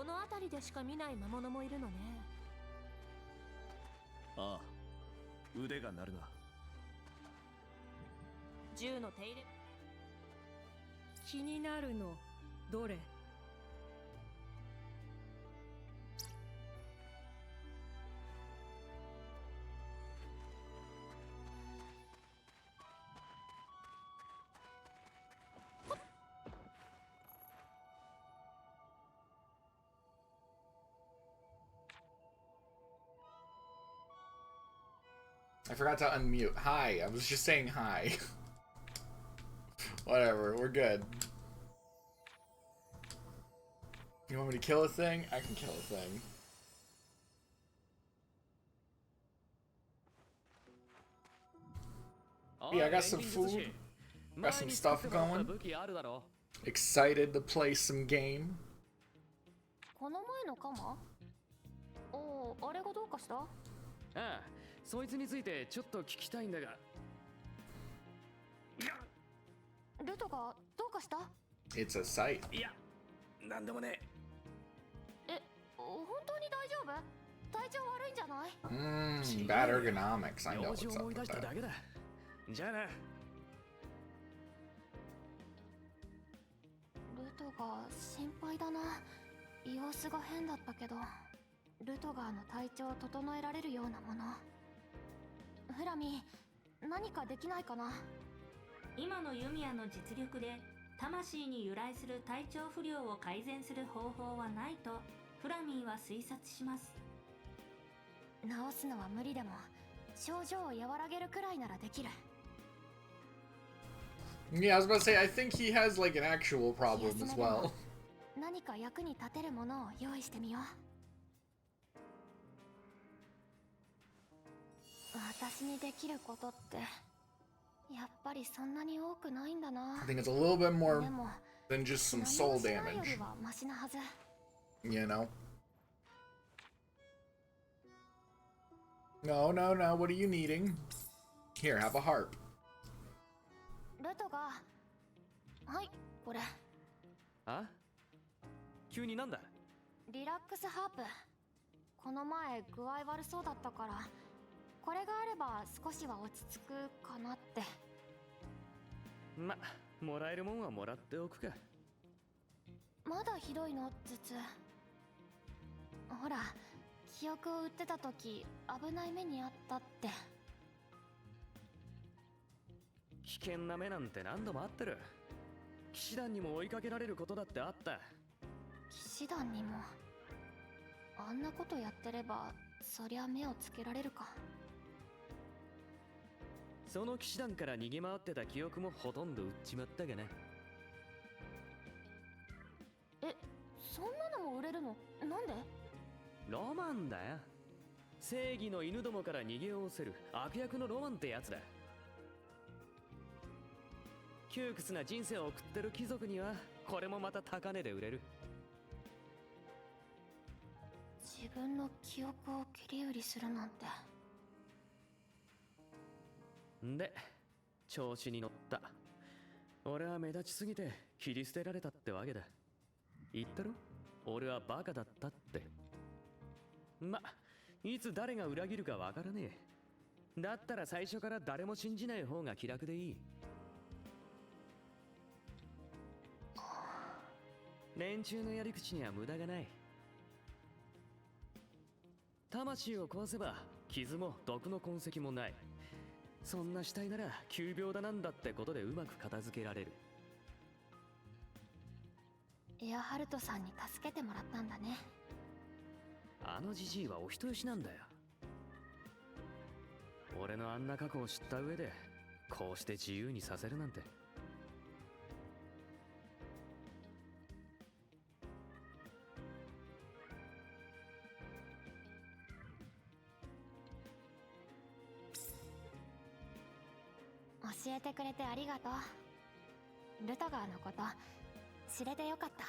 この辺りでしか見ない魔物もいるのね。ああ、腕が鳴るな。銃の手入れ。気になるのどれ？I forgot to unmute. Hi, I was just saying hi. Whatever, we're good. You want me to kill a thing? I can kill a thing. Yeah, I got some food. Got some stuff going. Excited to play some game. この前のカマ？おお、あれがどうかした？ああ、そいつについてちょっと聞きたいんだが。ルトがどうかした？ It's a sight. いや、なんでもねえ、本当に大丈夫？体調悪いんじゃない？Bad ergonomics. I know 用 what's 事 up 思い出 with しただ that. けだ。じゃあな。ルトが心配だな。様子が変だったけど、ルトガーの体調を整えられるようなもの。フラミ、何かできないかな？今のユミヤの実力で魂に由来する体調不良を改善する方法はないとフラミーは推察します。治すのは無理でも症状を和らげるくらいならできる。Yeah, I was about to say, I think he has like an actual problem as well. 何か役に立てるものを用意してみよう。私にできることってやっぱりそんなに多くないんだな。 I think it's a little bit more でも than just some soul 何もしないよ damage. りはマシなはず。 You know? No, no, no. What are you needing? Here, have a harp. ルトが、はい、これ。あ？急になんだ？リラックスハープ。この前具合悪そうだったから、これがあれば少しは落ち着くかなって。ま、もらえるもんはもらっておくか。まだひどいの、頭痛。ほら、記憶を売ってた時危ない目にあったって。危険な目なんて何度もあってる。騎士団にも追いかけられることだってあった。騎士団にもあんなことやってればそりゃ目をつけられるか。その騎士団から逃げ回ってた記憶もほとんど売っちまったがな。え、そんなのも売れるの？なんで？ロマンだよ。正義の犬どもから逃げおおせる悪役のロマンってやつだ。窮屈な人生を送ってる貴族にはこれもまた高値で売れる。自分の記憶を切り売りするなんて。んで、調子に乗った。俺は目立ちすぎて切り捨てられたってわけだ。言ったろ？俺はバカだったって。ま、いつ誰が裏切るかわからねえ。だったら最初から誰も信じない方が気楽でいい。連中のやり口には無駄がない。魂を壊せば傷も毒の痕跡もない。そんな死体なら急病だなんだってことでうまく片付けられる。エアハルトさんに助けてもらったんだね。あのジジイはお人よしなんだよ。俺のあんな過去を知った上でこうして自由にさせるなんて。教えてくれてありがとう。ルトガーのこと知れてよかった。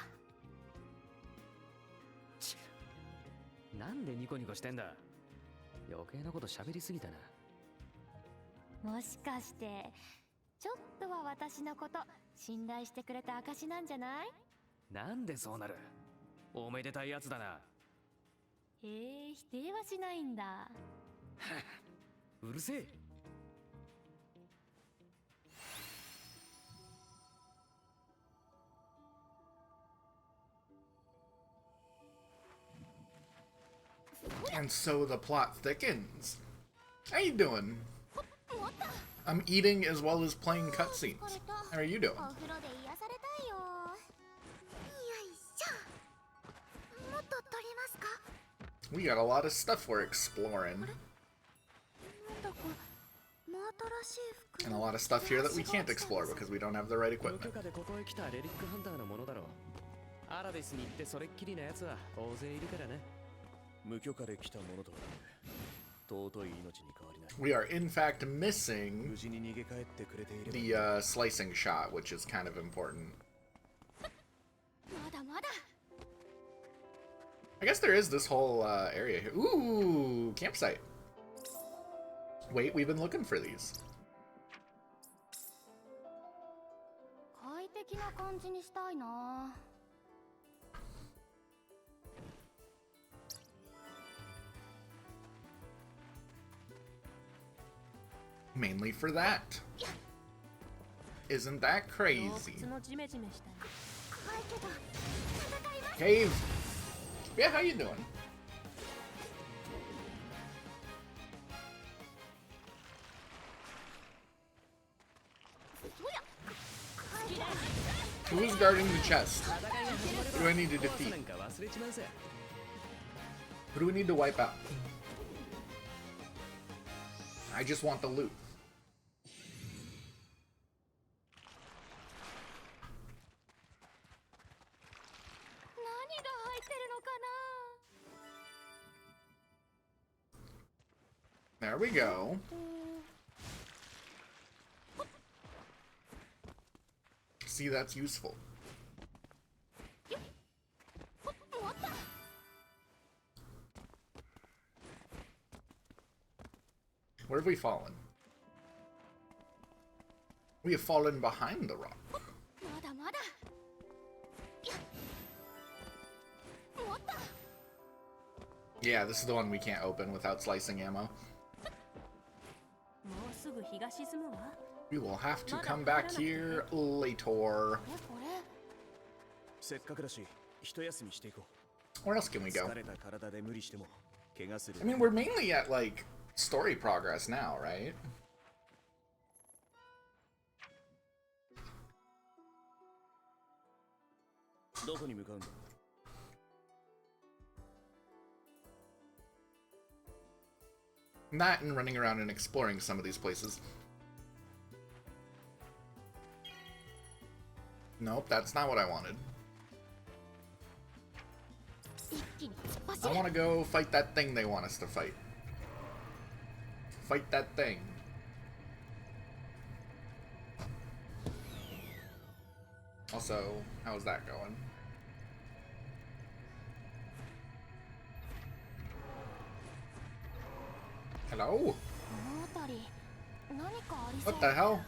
なんでニコニコしてんだ。余計なこと喋りすぎたな。もしかしてちょっとは私のこと信頼してくれた証なんじゃない？なんでそうなる？おめでたいやつだな。へえ、否定はしないんだ。うるせえ。And so the plot thickens. How you doing? I'm eating as well as playing cutscenes. How are you doing? お風呂で癒されたいよ。よいしょ。もっと取りますか？ We got a lot of stuff we're exploring. なんだか真新しい服。 And a lot of stuff here that we can't explore because we don't have the right 無許 equipment. 可でここへ来たレリックハンターのものだろう。アラデスに行ってそれっきりなやつは大勢いるからね。無許可で来たものとはいえ尊い命に変わりない。 We are in fact missing 無事に逃げ帰ってくれていれば the slicing shot, which is kind of important. まだまだ。 I guess there is this whole area here. Ooh, campsite. Wait, we've been looking for these. 快適な感じにしたいな。 Mainly for that. Isn't that 洞 crazy? 窟のジメジメしたり。怖いけど戦います。 Cave. Yeah, how you doing? そや。 Who's guarding the chest? Who do I need to defeat? なんか忘れちまうぜ。 Who do we need to wipe out? I just want the loot. 何が入ってるのかな。 There we go. See, that's useful. もった。 Where have we fallen? We have fallen behind the rock. まだまだ。もった。 Yeah, this is the one we can't open without slicing ammo. もうすぐ日が沈むわ。 We will have to come back here later. これ。せっかくだし一休みしていこ Where else can う。 we go? 疲れた体で無理しても怪我する。 I mean, we're mainly at, like, story progress now, right? どこに向かうんだ。 That and running around and exploring some of these places. Nope, that's not what I wanted. 一気に突っ走 I る。 want to go fight that thing they want us to fight. Fight that thing. Also, how's that going? Hello? この辺り何かありそう。 What the hell?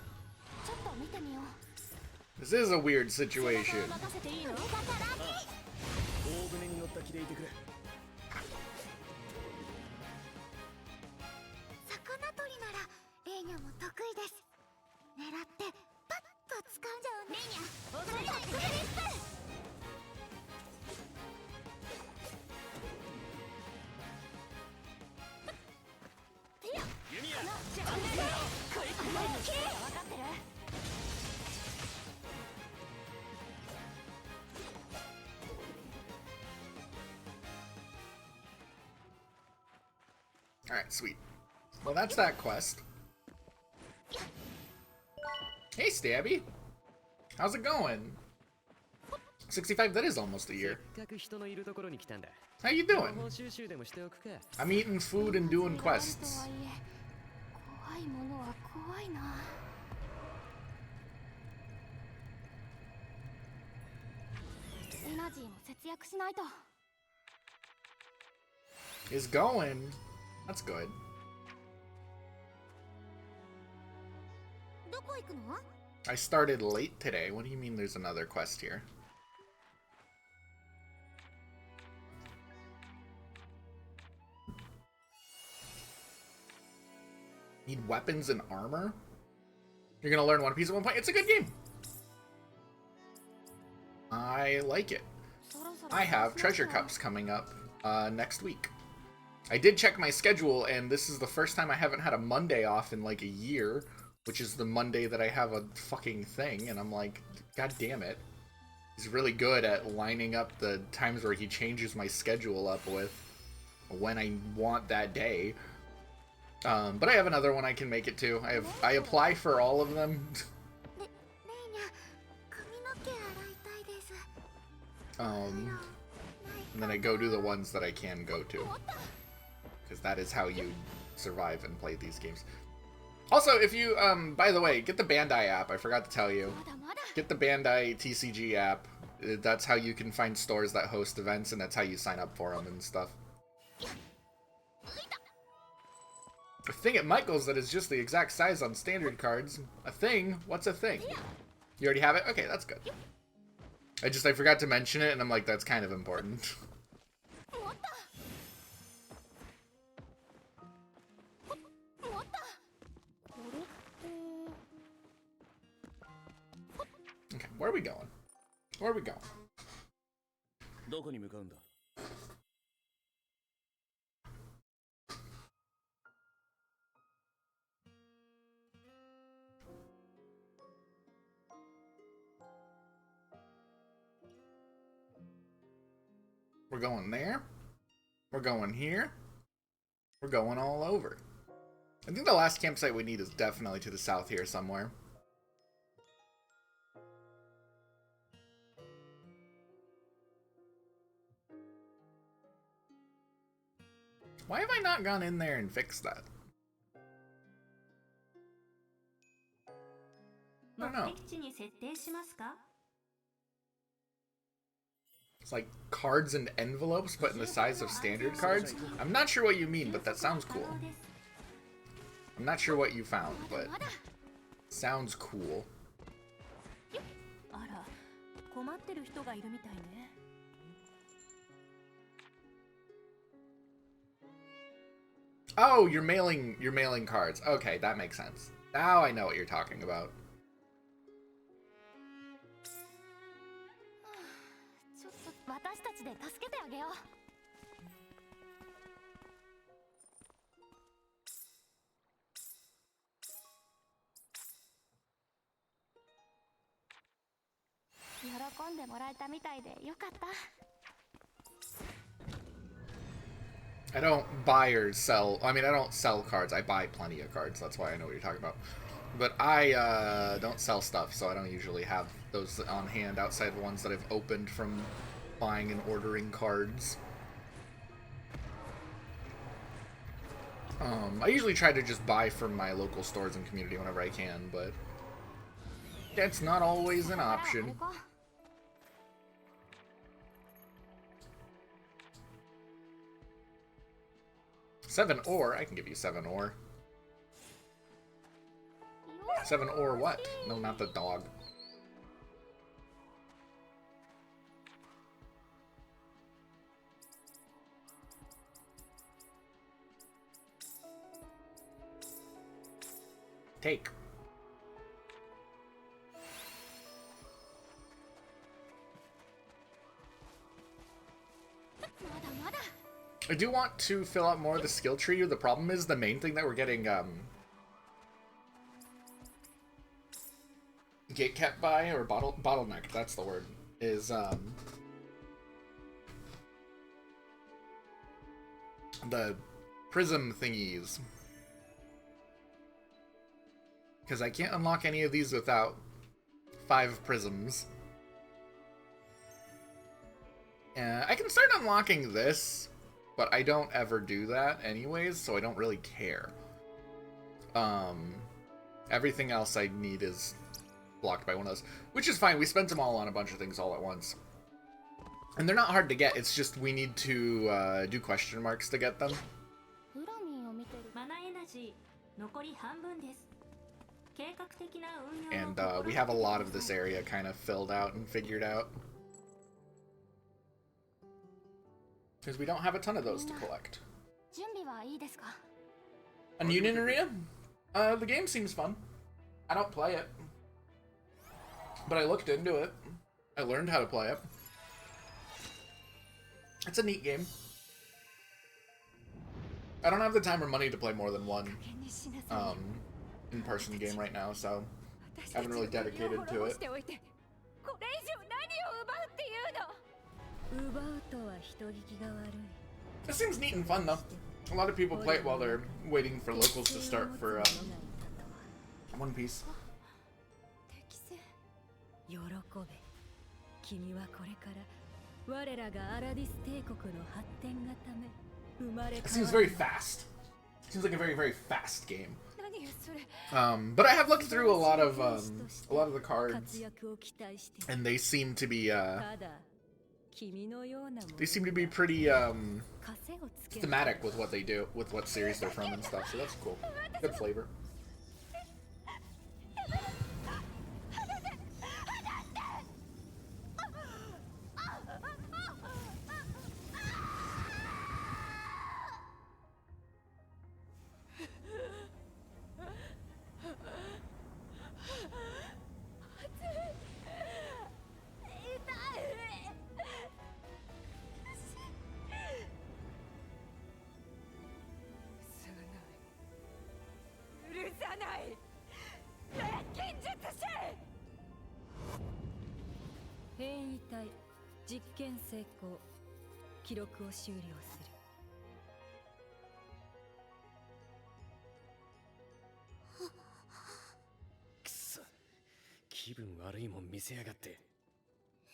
ちょっと見てみよう。 This is a weird situation. 任せていいの？大船に乗った気でいてくれ。魚取りならレーニャも得意です。狙ってパッと掴んじゃうんです。レーニャ、お願いするです。ユミヤ。これ分かってる。 Alright, sweet. Well, that's that quest. Hey, Stabby! How's it going? 65, that is almost a year. せっかく人のいるところに来たんだ。 How you 情 doing? 報収集でもしておくか。 I'm eating food and doing とはい quests. え怖いものは怖いな。エナジーも節約しないと。 Is going. That's good. どこ行くの？ I started late today. What do you mean there's another quest here? Need weapons and armor? You're gonna learn One Piece at one point? It's a good game. I like it. I have treasure cups coming up next week. I did check my schedule, and this is the first time I haven't had a Monday off in like a year, which is the Monday that I have a fucking thing, and I'm like, god damn it. He's really good at lining up the times where he changes my schedule up with when I want that day. But I have another one I can make it to. I apply for all of them. And then I go do the ones that I can go to. Because that is how you survive and play these games. Also, if you, by the way, get the Bandai app. I forgot to tell you. Get the Bandai TCG app. That's how you can find stores that host events, and that's how you sign up for them and stuff. A thing at Michael's that is just the exact size on standard cards. A thing? What's a thing? You already have it? Okay, that's good. I forgot to mention it, and I'm like, that's kind of important. Okay, where are we going? Where are we going? どこに向かうんだ? We're going there. We're going here. We're going all over. I think the last campsite we need is definitely to the south here somewhere. Why have I not gone in there and fixed that? I don't know. It's like cards and envelopes, but in the size of standard cards. I'm not sure what you mean, but that sounds cool. I'm not sure what you found, but sounds cool. あら、困ってる人がいるみたいね。Oh, you're mailing cards. Okay, that makes sense. Now I know what you're talking about. ちょっと私たちで助けてあげよう。喜んでもらえたみたいでよかった。 I don't buy or sell. I mean, I don't sell cards. I buy plenty of cards. That's why I know what you're talking about. But I don't sell stuff, so I don't usually have those on hand outside of ones that I've opened from buying and ordering cards. I usually try to just buy from my local stores and community whenever I can, but that's not always an option. Seven ore? I can give you 7 ore. 7 ore what? No, not the dog. Take. I do want to fill out more of the skill tree. The problem is the main thing that we're getting gate kept by, or bottleneck, that's the word, is the prism thingies. Because I can't unlock any of these without 5 prisms. I can start unlocking this, but I don't ever do that anyways, so I don't really care. Everything else I need is blocked by one of those, which is fine. We spent them all on a bunch of things all at once. And they're not hard to get, it's just we need to do question marks to get them. And we have a lot of this area kind of filled out and figured out. Because we don't have a ton of those to collect. A Union area? The game seems fun. I don't play it, but I looked into it. I learned how to play it. It's a neat game. I don't have the time or money to play more than one in-person game right now, so I haven't really dedicated to it. It seems neat and fun though. A lot of people play it while they're waiting for locals to start for One Piece. 喜べ君はこれから我らがアラディス帝国の発展がため生まれ It seems very fast. Seems like a very, very fast game. But I have looked through a lot of the cards, and they seem to be pretty thematic with what they do, with what series they're from and stuff. So that's cool. Good flavor.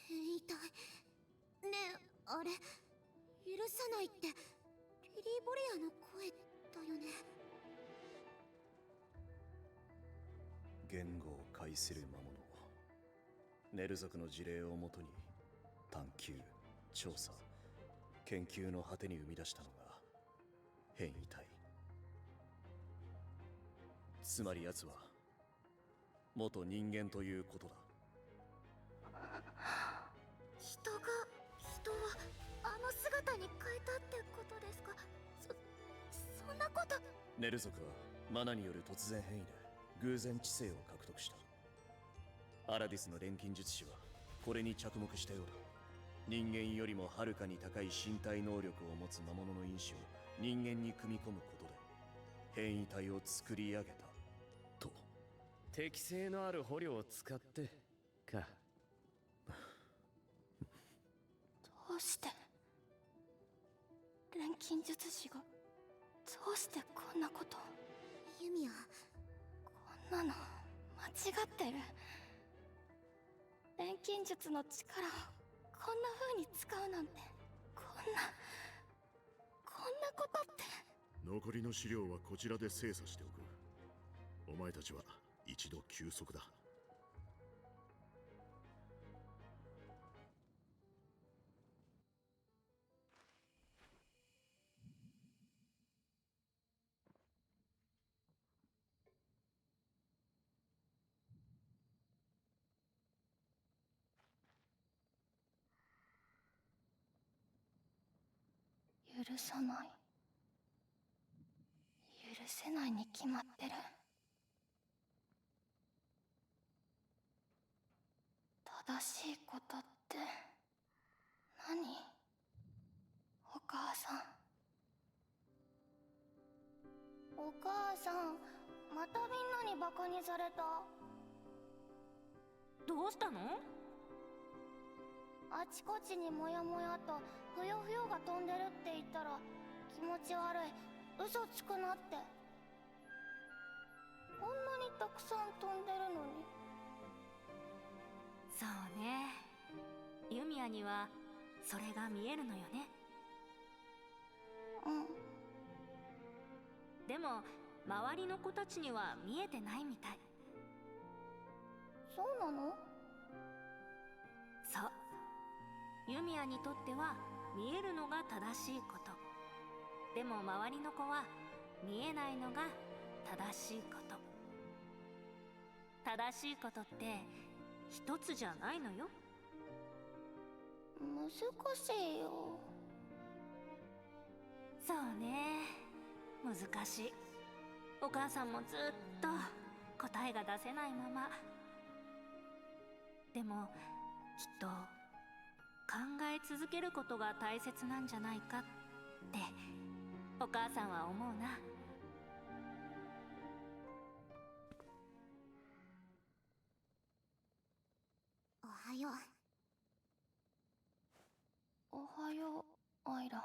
変異体ねえあれ許さないってリリー・ボリアの声だよね。言語を介する魔物、ネル族の事例をもとに探求、調査、研究の果てに生み出したのが変異体。つまり奴は元人間ということだ。人をあの姿に変えたってことですか？そんなこと。ネル族はマナによる突然変異で偶然知性を獲得した。アラディスの錬金術師はこれに着目したようだ。人間よりもはるかに高い身体能力を持つ魔物の因子を人間に組み込むことで変異体を作り上げたと。適性のある捕虜を使ってか。どうして錬金術師がどうしてこんなこと。ユミア、こんなの間違ってる。錬金術の力をこんな風に使うなんて、こんなことって。残りの資料はこちらで精査しておく。お前たちは一度休息だ。許さない。許せないに決まってる。正しいことって何？お母さん。お母さん、またみんなにバカにされた。どうしたの？あちこちにモヤモヤとふよふよが飛んでるって言ったら気持ち悪い、嘘つくなって。こんなにたくさん飛んでるのに。そうね、ユミヤにはそれが見えるのよね。うん。でも周りの子たちには見えてないみたい。そうなの？そう、ユミヤにとっては見えるのが正しいこと。でも周りの子は見えないのが正しいこと。正しいことって一つじゃないのよ。難しいよ。そうね、難しい。お母さんもずっと答えが出せないまま。でもきっと考え続けることが大切なんじゃないかってお母さんは思うな。おはよう。おはよう、アイラ。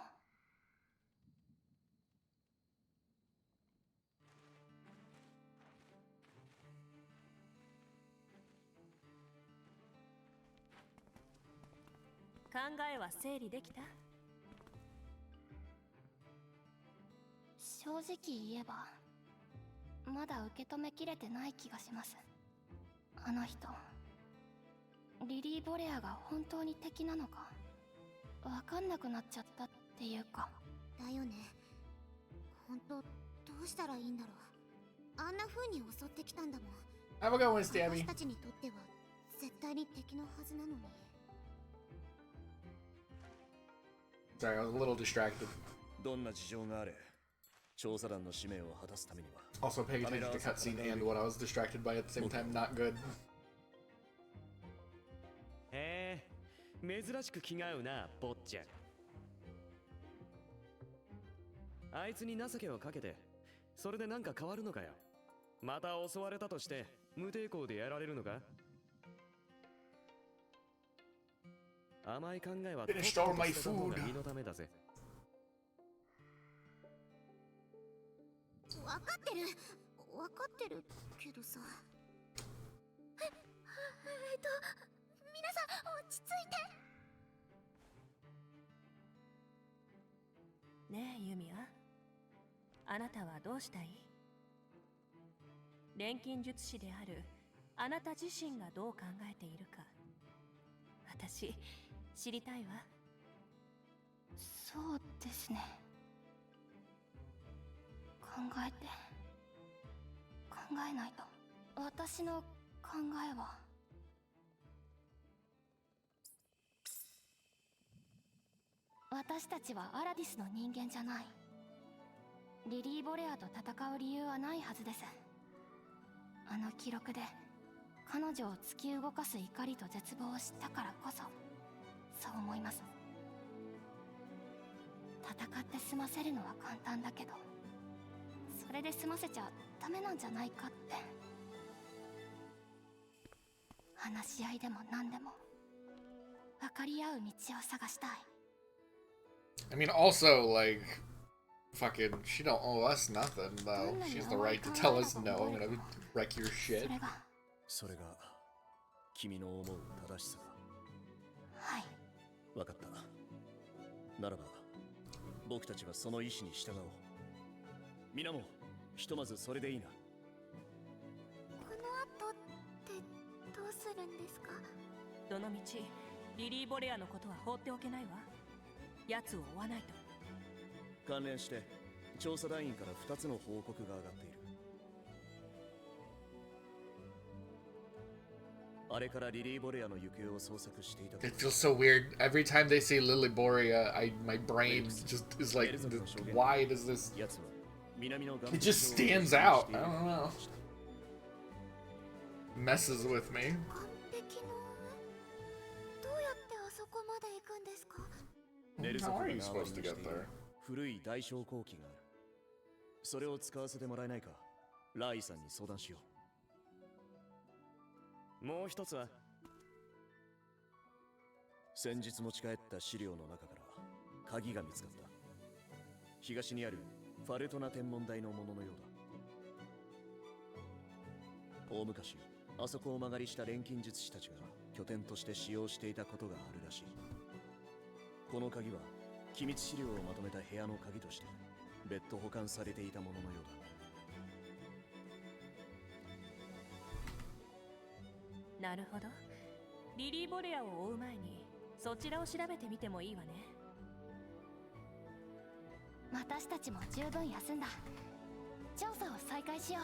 考えは整理できた？正直言えばまだ受け止めきれてない気がします。あの人、リリー・ボレアが本当に敵なのかわかんなくなっちゃったっていうか。だよね。本当どうしたらいいんだろう。あんな風に襲ってきたんだもん。 Have a good one, Stabby. 私たちにとっては絶対に敵のはずなのに。 Sorry, I was a little distracted. どんな事情があれ、調査団の使命を果たすためには Also paying attention to cutscene and what I was distracted by at the same time, not good. へえ、珍しく気が合うな、坊ちゃん。あいつに情けをかけて、それでなんか変わるのかよ。また襲われたとして無抵抗でやられるのか。甘い考えはとっとと捨てた方が身のためだぜ。分かってる分かってるけどさ。皆さん落ち着いて。ねえユミア、あなたはどうしたい？錬金術師であるあなた自身がどう考えているか、私知りたいわ。そうですね。考えないと。私の考えは、私たちはアラディスの人間じゃない。リリー・ボレアと戦う理由はないはずです。あの記録で彼女を突き動かす怒りと絶望を知ったからこそそう思います。戦って済ませるのは簡単だけど、それで済ませちゃダメなんじゃないかって。話し合いでも何でも分かり合う道を探したい。I mean, also, like, fucking, she don't owe us nothing, though. She has the right to tell us no, I'm gonna wreck your shit. それが君の思う正しさか。はい。分かった。ならば僕たちはその意志に従おう。皆もひとまずそれでいいな。この後ってどうするんですか？どのみちリリー・ボレアのことは放っておけないわ。奴を追わないと。関連して調査団員から2つの報告が上がっている。あれからリリー・ボレアの行方を捜索していた。 It feels so weird. Every time they say Lily Borea, my brain just is like, why does this... It just stands out. I don't know. Messes with me. 完璧のどうやってあそこまで行くんですか？How are you supposed to get there? 古い大昇降機がある。それを使わせてもらえないか。ライさんに相談しよう。もう一つは、先日持ち帰った資料の中から鍵が見つかった。東にあるファルトナ天文台のもののようだ。大昔、あそこを曲がりした錬金術師たちが拠点として使用していたことがあるらしい。この鍵は機密資料をまとめた部屋の鍵として別途保管されていたもののようだ。なるほど。リリー・ボレアを追う前にそちらを調べてみてもいいわね。私たちも十分休んだ。調査を再開しよう。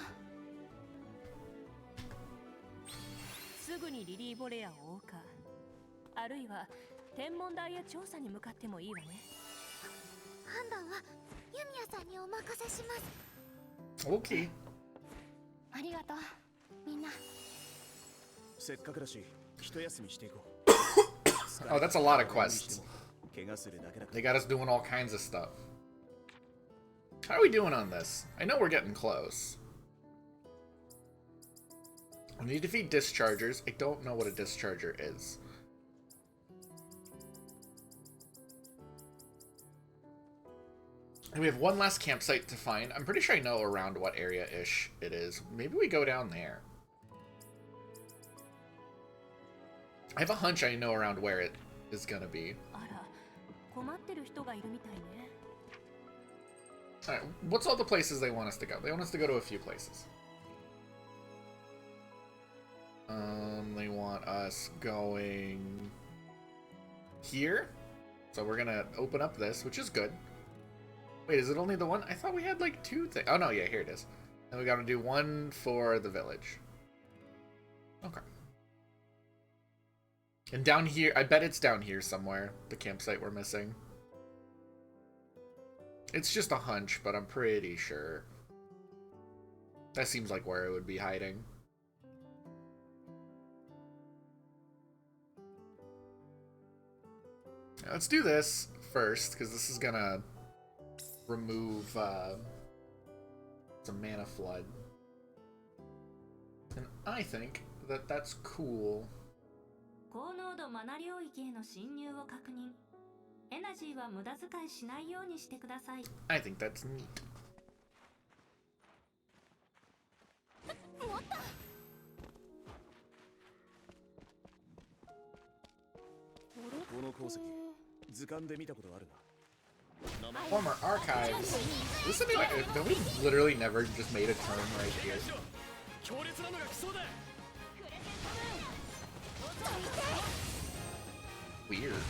すぐにリリー・ボレアを追うか、あるいは天文台へ調査に向かってもいいわね。判断はユミヤさんにお任せします。Okay. りがとうみんな。せっかくだし一休みしていこう。 Oh, that's a lot of quests. 怪我するだけだから。 They got us doing all kinds of stuff. How are we doing on this? I know we're getting close. We need to defeat dischargers. I don't know what a discharger is. And we have one last campsite to find. I'm pretty sure I know around what area-ish it is. Maybe we go down there. I have a hunch I know around where it is gonna be. あら、困ってる人がいるみたいね。 Alright, what's all the places they want us to go? They want us to go to a few places. They want us going here. So we're gonna open up this, which is good. Wait, is it only the one? I thought we had like two things. Oh no, yeah, here it is. And we gotta do one for the village. Okay. And down here, I bet it's down here somewhere, the campsite we're missing. It's just a hunch, but I'm pretty sure. That seems like where it would be hiding. Now, let's do this first, because this is gonna remove some mana flood. And I think that that's cool. 高濃度マナ領域への侵入を確認。エナジーは無駄遣いしないようにしてください。 I think that's neat. この鉱石、図鑑で見たことあるな。 Former archives. Listen to it. Don't we literally never just made a turn right here? Weird.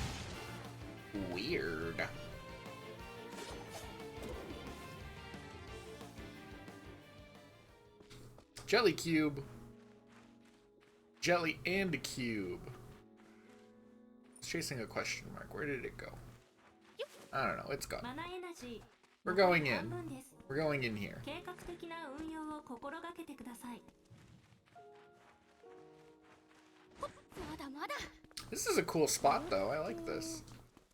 Weird. Jelly cube. Jelly and a cube. It's chasing a question mark. Where did it go? I don't know. It's gone. マナエナジー We're going 半 in. 分です。 We're going in here. 計画的な運用を心がけてください。 まだまだ。 This is a cool spot, though. I like this.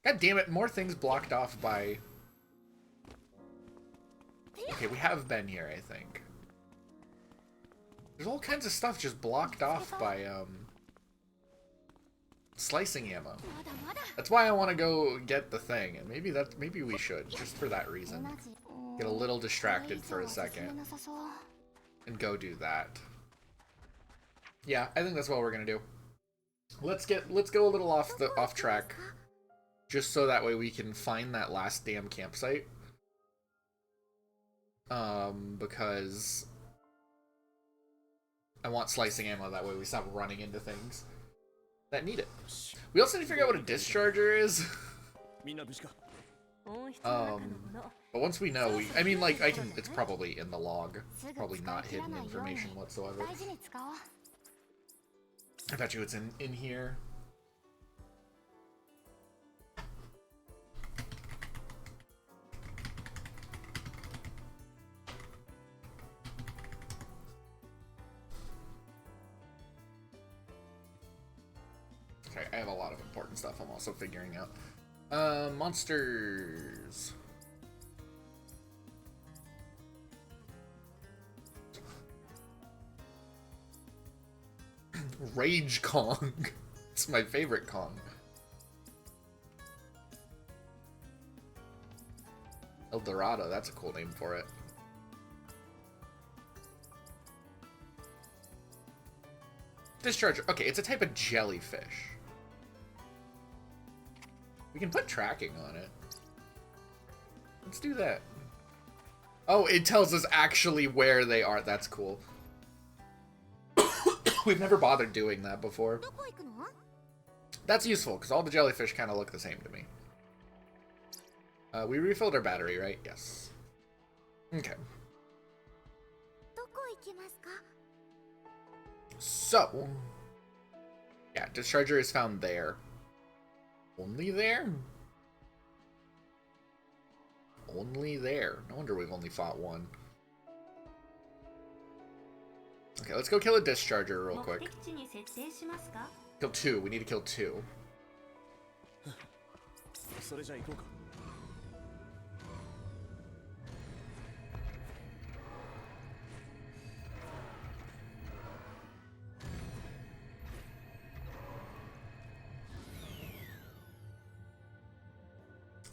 God damn it, more things blocked off by... Okay, we have been here, I think. There's all kinds of stuff just blocked off by, slicing ammo. That's why I want to go get the thing, and maybe we should, just for that reason. Get a little distracted for a second. And go do that. Yeah, I think that's what we're gonna do. Let's go a little off track, just so that way we can find that last damn campsite. Because I want slicing ammo, that way we stop running into things that need it. We also need to figure out what a discharger is. But once we know, I mean, like, it's probably in the log. Probably not hidden information whatsoever. I bet you it's in here. Okay, I have a lot of important stuff I'm also figuring out. Monsters. Rage Kong. It's my favorite Kong. El Dorado, that's a cool name for it. Discharger. Okay, it's a type of jellyfish. We can put tracking on it. Let's do that. Oh, it tells us actually where they are. That's cool. We've never bothered doing that before. That's useful, because all the jellyfish kind of look the same to me. We refilled our battery, right? Yes. Okay. So, yeah, discharger is found there. Only there? Only there. No wonder we've only fought one. Okay, let's go kill a discharger real 目 quick. 的地に設定しますか？ Kill 2. We need to kill 2. それじゃ行こうか。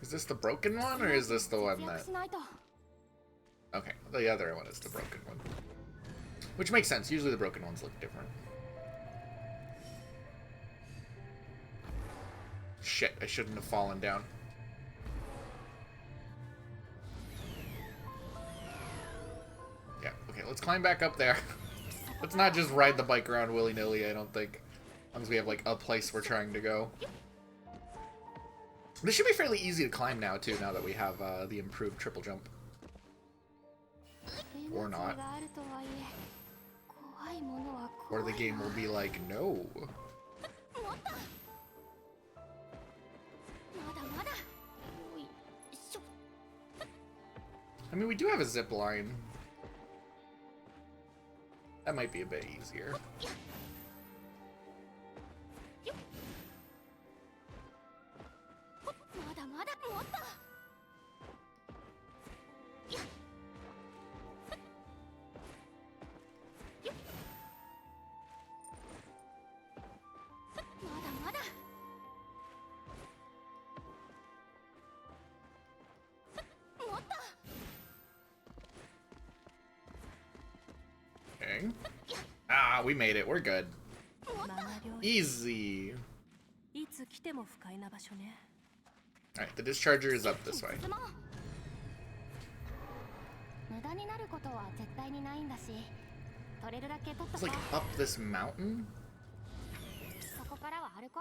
Is this the broken one, or is this the one that... Okay, the other one is the broken one. Which makes sense. Usually the broken ones look different. Shit, I shouldn't have fallen down. Yeah, okay, let's climb back up there. Let's not just ride the bike around willy-nilly, I don't think. As long as we have, like, a place we're trying to go. This should be fairly easy to climb now, too, now that we have the improved triple jump. Or not. Or the game will be like, no. I mean, we do have a zip line. That might be a bit easier. Okay. Ah, we made it. We're good. Easy. Alright, the discharger is up this way. It's like up this mountain?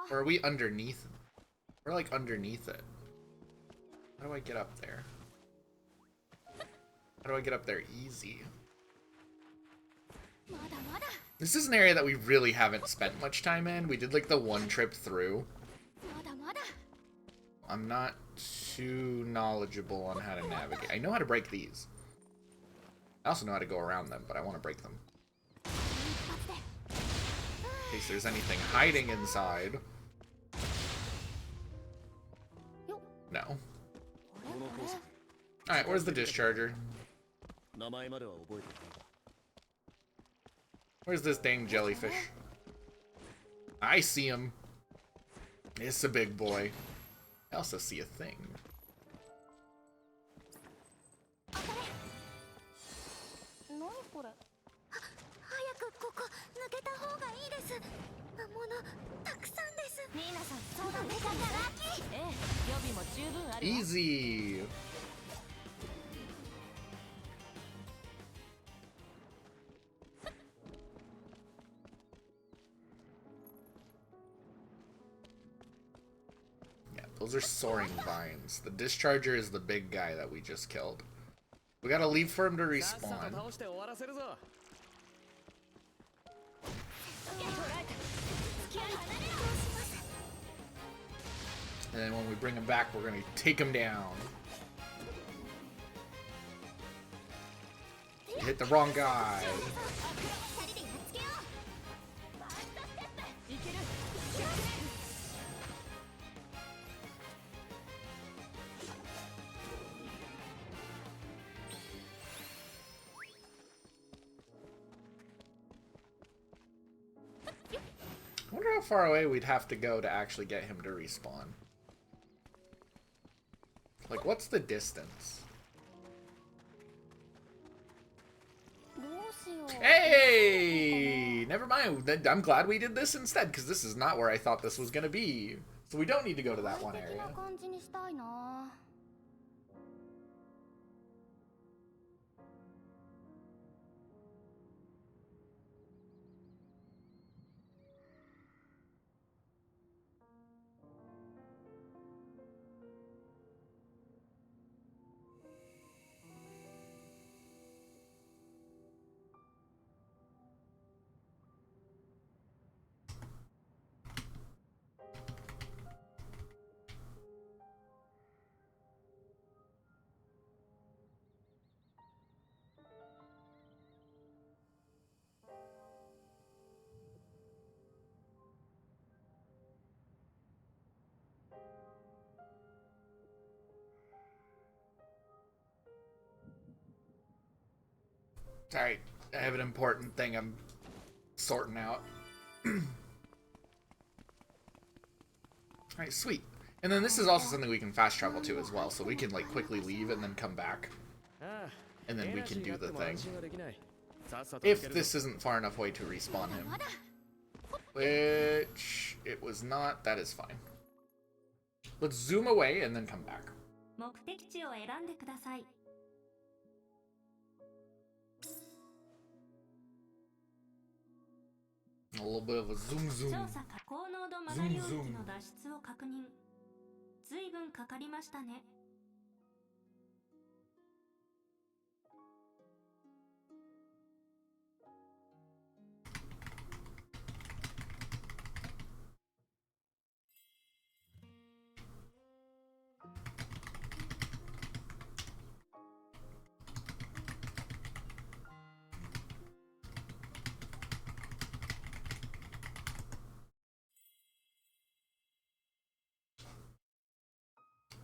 Or are we underneath? We're like underneath it. How do I get up there? How do I get up there easy? This is an area that we really haven't spent much time in. We did like the one trip through. I'm not too knowledgeable on how to navigate. I know how to break these. I also know how to go around them, but I want to break them. In case there's anything hiding inside. No. Alright, where's the discharger? Where's this dang jellyfish? I see him. It's a big boy. I also see a thing. Easy. Those are soaring vines. The discharger is the big guy that we just killed. We gotta leave for him to respawn. And then when we bring him back, we're gonna take him down. You hit the wrong guy. I wonder how far away we'd have to go to actually get him to respawn. Like, what's the distance? Hey! Never mind. I'm glad we did this instead, because this is not where I thought this was going to be. So we don't need to go to that one area. Alright, I have an important thing I'm sorting out. Alright, sweet. And then this is also something we can fast travel to as well, so we can like quickly leave and then come back. And then we can do the thing. If this isn't far enough away to respawn him. Which it was not, that is fine. Let's zoom away and then come back. 目的地を選んでください。 A little bit of a zoom 調 zoom. 査高濃度マナ領域の脱出を確認。ずいぶんかかりましたね。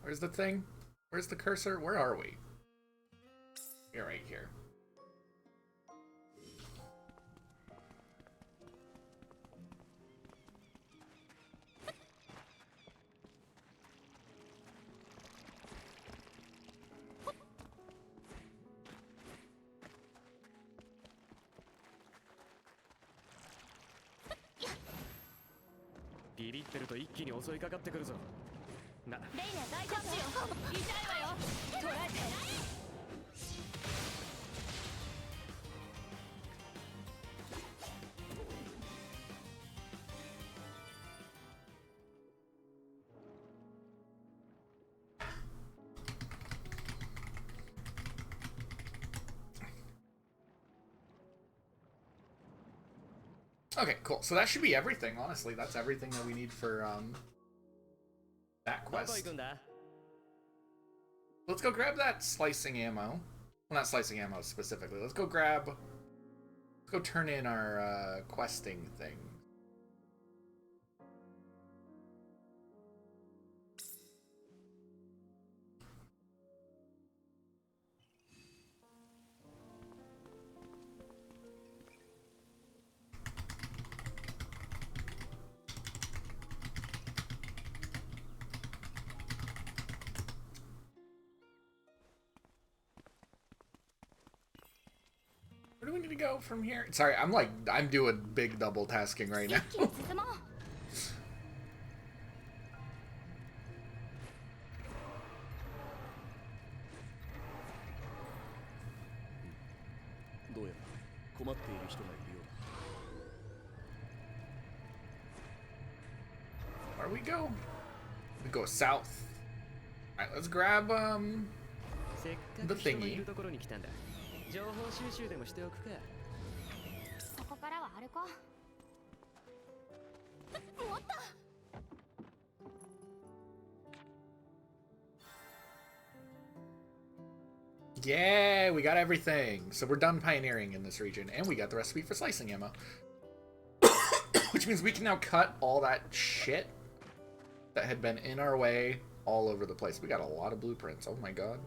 Where's the thing? Where's the cursor? Where are we? You're right here. Bibitte ると一気に襲いかかってくるぞ。な。レイナ大丈夫よ。痛いわよ。捕らえて。Okay, cool. So that should be everything, honestly. That's everything that we need for that quest. Let's go grab that slicing ammo. Well, not slicing ammo specifically. Let's go turn in our questing thing. Where do we need to go from here? Sorry, I'm doing big double tasking right now. Where do we go? We go south. Alright, let's grab the thingy. 情報収集でもしておくか。ここからは歩こう。もっと。Yeah, we got everything. So we're done pioneering in this region, and we got the recipe for slicing ammo. Which means we can now cut all that shit that had been in our way all over the place. We got a lot of blueprints. Oh my god.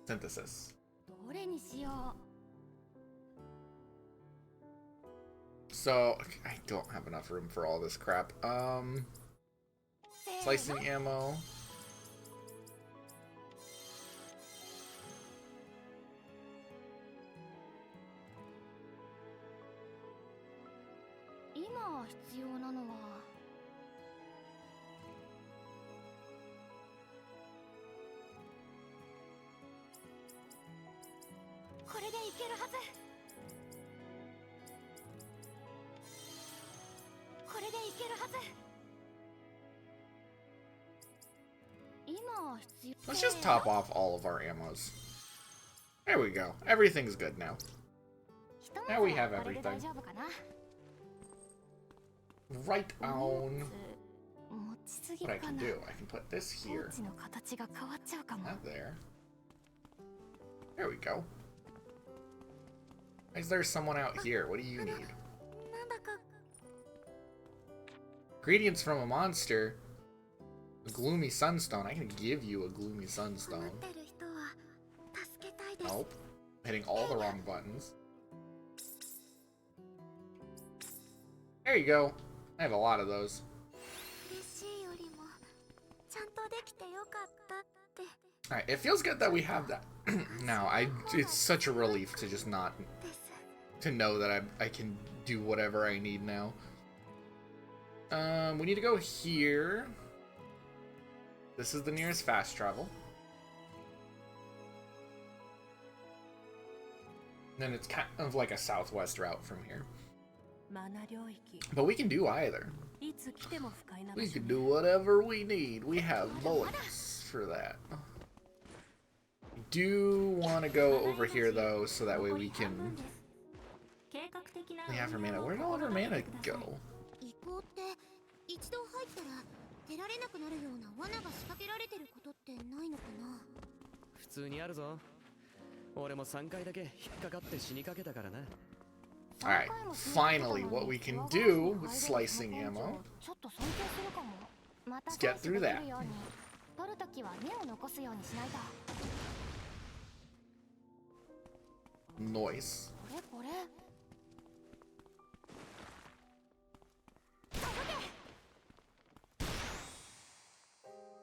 Synthesis. So, I don't have enough room for all this crap. Slicing ammo. Let's just top off all of our ammos. There we go. Everything's good now. Now we have everything. Right on. What I can do, I can put this here. Not there. There we go. Is there someone out here? What do you need? Ingredients from a monster. A gloomy sunstone. I can give you a gloomy sunstone. Nope. Hitting all the wrong buttons. There you go. I have a lot of those. Alright, it feels good that we have that now. It's such a relief to just not to know that I can do whatever I need now. We need to go here. This is the nearest fast travel. Then it's kind of like a southwest route from here. But we can do either. We can do whatever we need. We have bullets for that. I do want to go over here though, so that way we can... We have our mana. Where did all of our mana go? 普通にあるぞ。俺も3回だけ引っかかって死にかけたからな。Alright, finally, what we can do with slicing ammo. Let's get through that. Noise.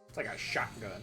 It's like a shotgun.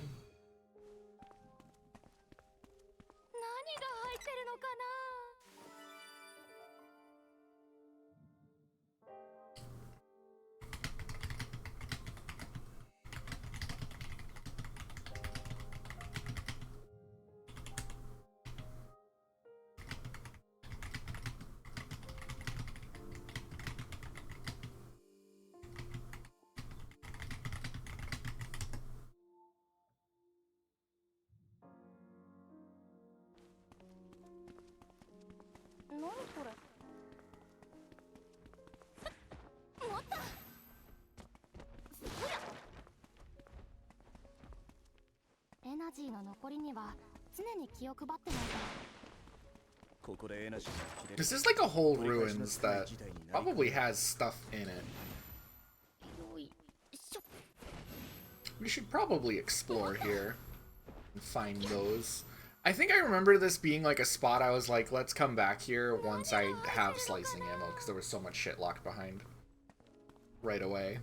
This is like a whole ruins that probably has stuff in it. We should probably explore here and find those. I think I remember this being like a spot I was like, let's come back here once I have slicing ammo, because there was so much shit locked behind right away.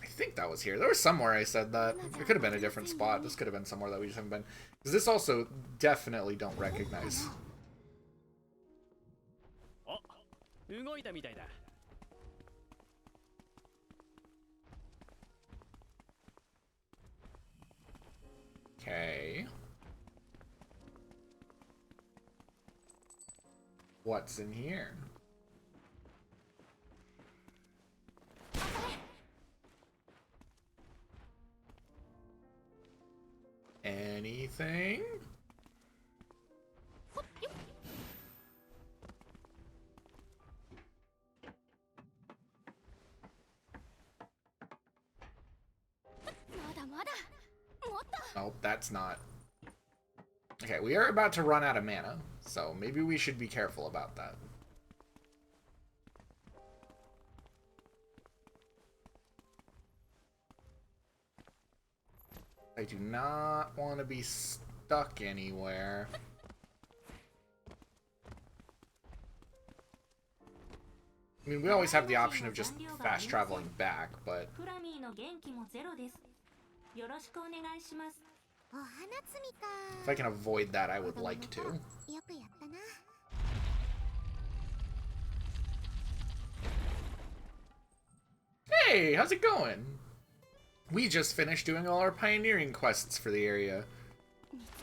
I think that was here. There was somewhere I said that. It could have been a different spot. This could have been somewhere that we just haven't been. Because this also definitely don't recognize. Okay. What's in here? Anything? Nope, that's not. Okay, we are about to run out of mana, so maybe we should be careful about that. I do not want to be stuck anywhere. I mean, we always have the option of just fast traveling back, but... If I can avoid that, I would like to. Hey, how's it going? We just finished doing all our pioneering quests for the area.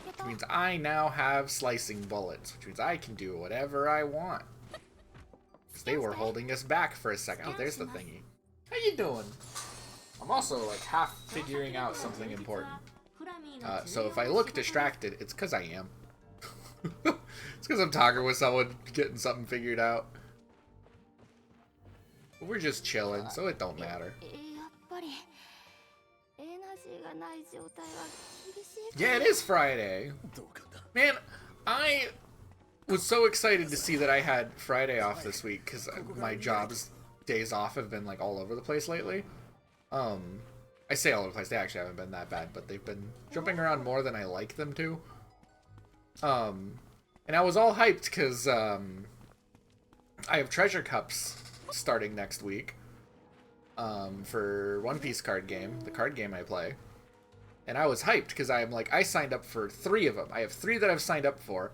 Which means I now have slicing bullets, which means I can do whatever I want. Because they were holding us back for a second. Oh, there's the thingy. How you doing? I'm also like half figuring out something important. So if I look distracted, it's because I am. It's because I'm talking with someone, getting something figured out. But we're just chilling, so it don't matter. Yeah, it is Friday. Man, I was so excited to see that I had Friday off this week because my job's days off have been like all over the place lately. I say all over the place. They actually haven't been that bad, but they've been jumping around more than I like them to. And I was all hyped because I have treasure cups starting next week for One Piece card game, the card game I play. And I was hyped because I'm like, I signed up for 3 of them. I have 3 that I've signed up for.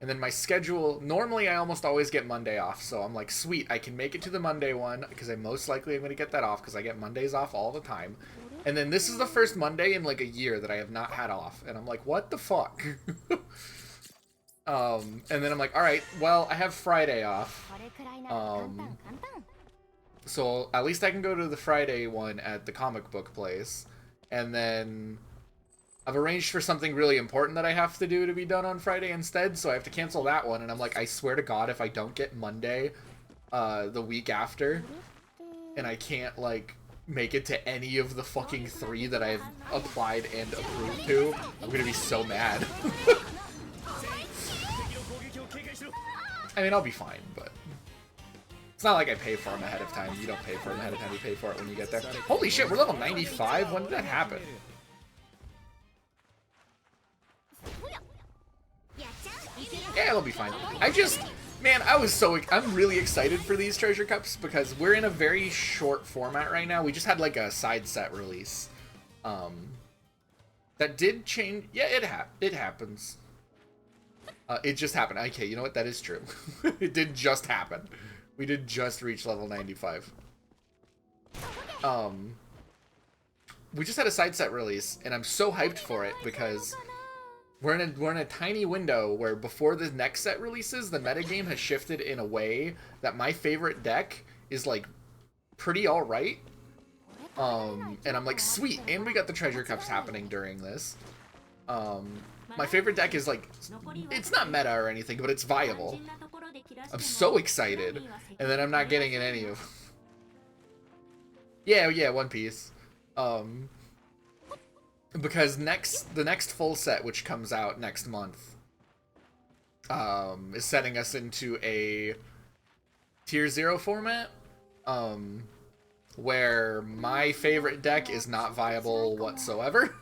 And then my schedule, normally I almost always get Monday off. So I'm like, sweet, I can make it to the Monday one because I most likely am going to get that off because I get Mondays off all the time. And then this is the first Monday in like a year that I have not had off. And I'm like, what the fuck? And then I'm like, all right, well, I have Friday off. So at least I can go to the Friday one at the comic book place. And then I've arranged for something really important that I have to do to be done on Friday instead. So I have to cancel that one. And I'm like, I swear to God, if I don't get Monday the week after, and I can't, like, make it to any of the fucking 3 that I've applied and approved to, I'm gonna be so mad. I mean, I'll be fine, but it's not like I pay for them ahead of time. You don't pay for them ahead of time, you pay for it when you get there. Holy shit, we're level 95? When did that happen? Yeah, it'll be fine. Man, I'm really excited for these treasure cups because we're in a very short format right now. We just had like a side set release. That did change. Yeah, it happens. It just happened. Okay, you know what? That is true. It did just happen. We did just reach level 95. We just had a side set release, and I'm so hyped for it because we're in a tiny window where before the next set releases, the metagame has shifted in a way that my favorite deck is like pretty alright. And I'm like, sweet, and we got the treasure cups happening during this. My favorite deck is like, it's not meta or anything, but it's viable. I'm so excited, and then I'm not getting in any of. Yeah, One Piece. Because the next full set, which comes out next month, is setting us into a Tier 0 format, where my favorite deck is not viable whatsoever.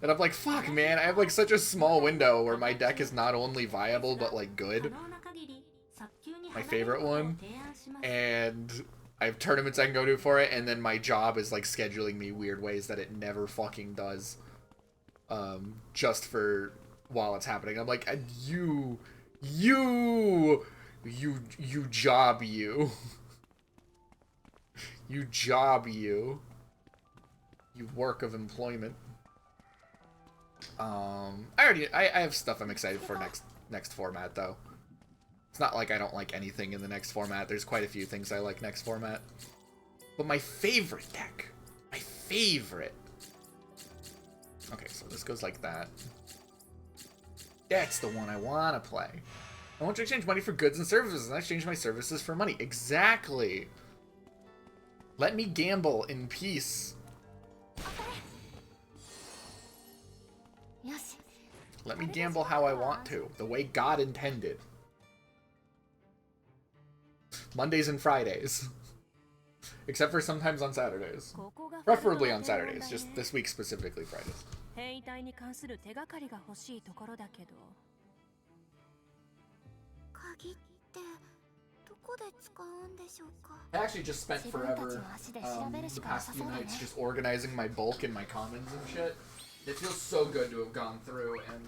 And I'm like, fuck, man, I have like such a small window where my deck is not only viable, but like good. My favorite one. And I have tournaments I can go to for it, and then my job is like scheduling me weird ways that it never fucking does. Just for while it's happening. I'm like, you job you. You job you. You work of employment. I have stuff I'm excited for next format though. It's not like I don't like anything in the next format. There's quite a few things I like next format. But my favorite deck, my favorite. Okay, so this goes like that. That's the one I want to play. I want to exchange money for goods and services, and I exchange my services for money. Exactly. Let me gamble in peace. Let me gamble how I want to, the way God intended. Mondays and Fridays. Except for sometimes on Saturdays. Preferably on Saturdays, just this week specifically Fridays. I actually just spent forever the past few nights just organizing my bulk and my commons and shit. It feels so good to have gone through and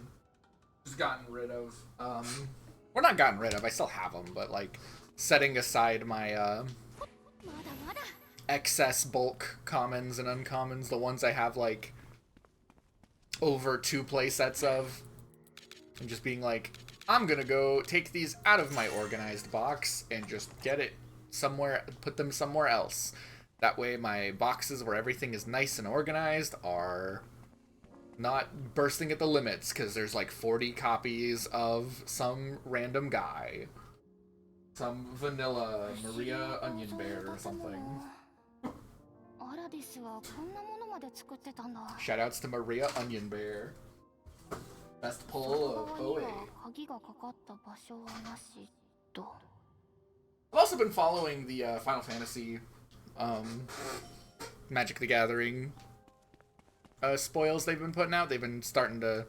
just gotten rid of, well, not gotten rid of, I still have them, but like setting aside my excess bulk commons and uncommons, the ones I have like over 2 play sets of, and just being like, I'm gonna go take these out of my organized box and just get it somewhere, put them somewhere else. That way my boxes where everything is nice and organized are not bursting at the limits because there's like 40 copies of some random guy. Some vanilla Maria Onion Bear or something. Shoutouts to Maria Onion Bear. Best pull of OA. I've also been following the Final Fantasy Magic the Gathering spoils they've been putting out. They've been starting to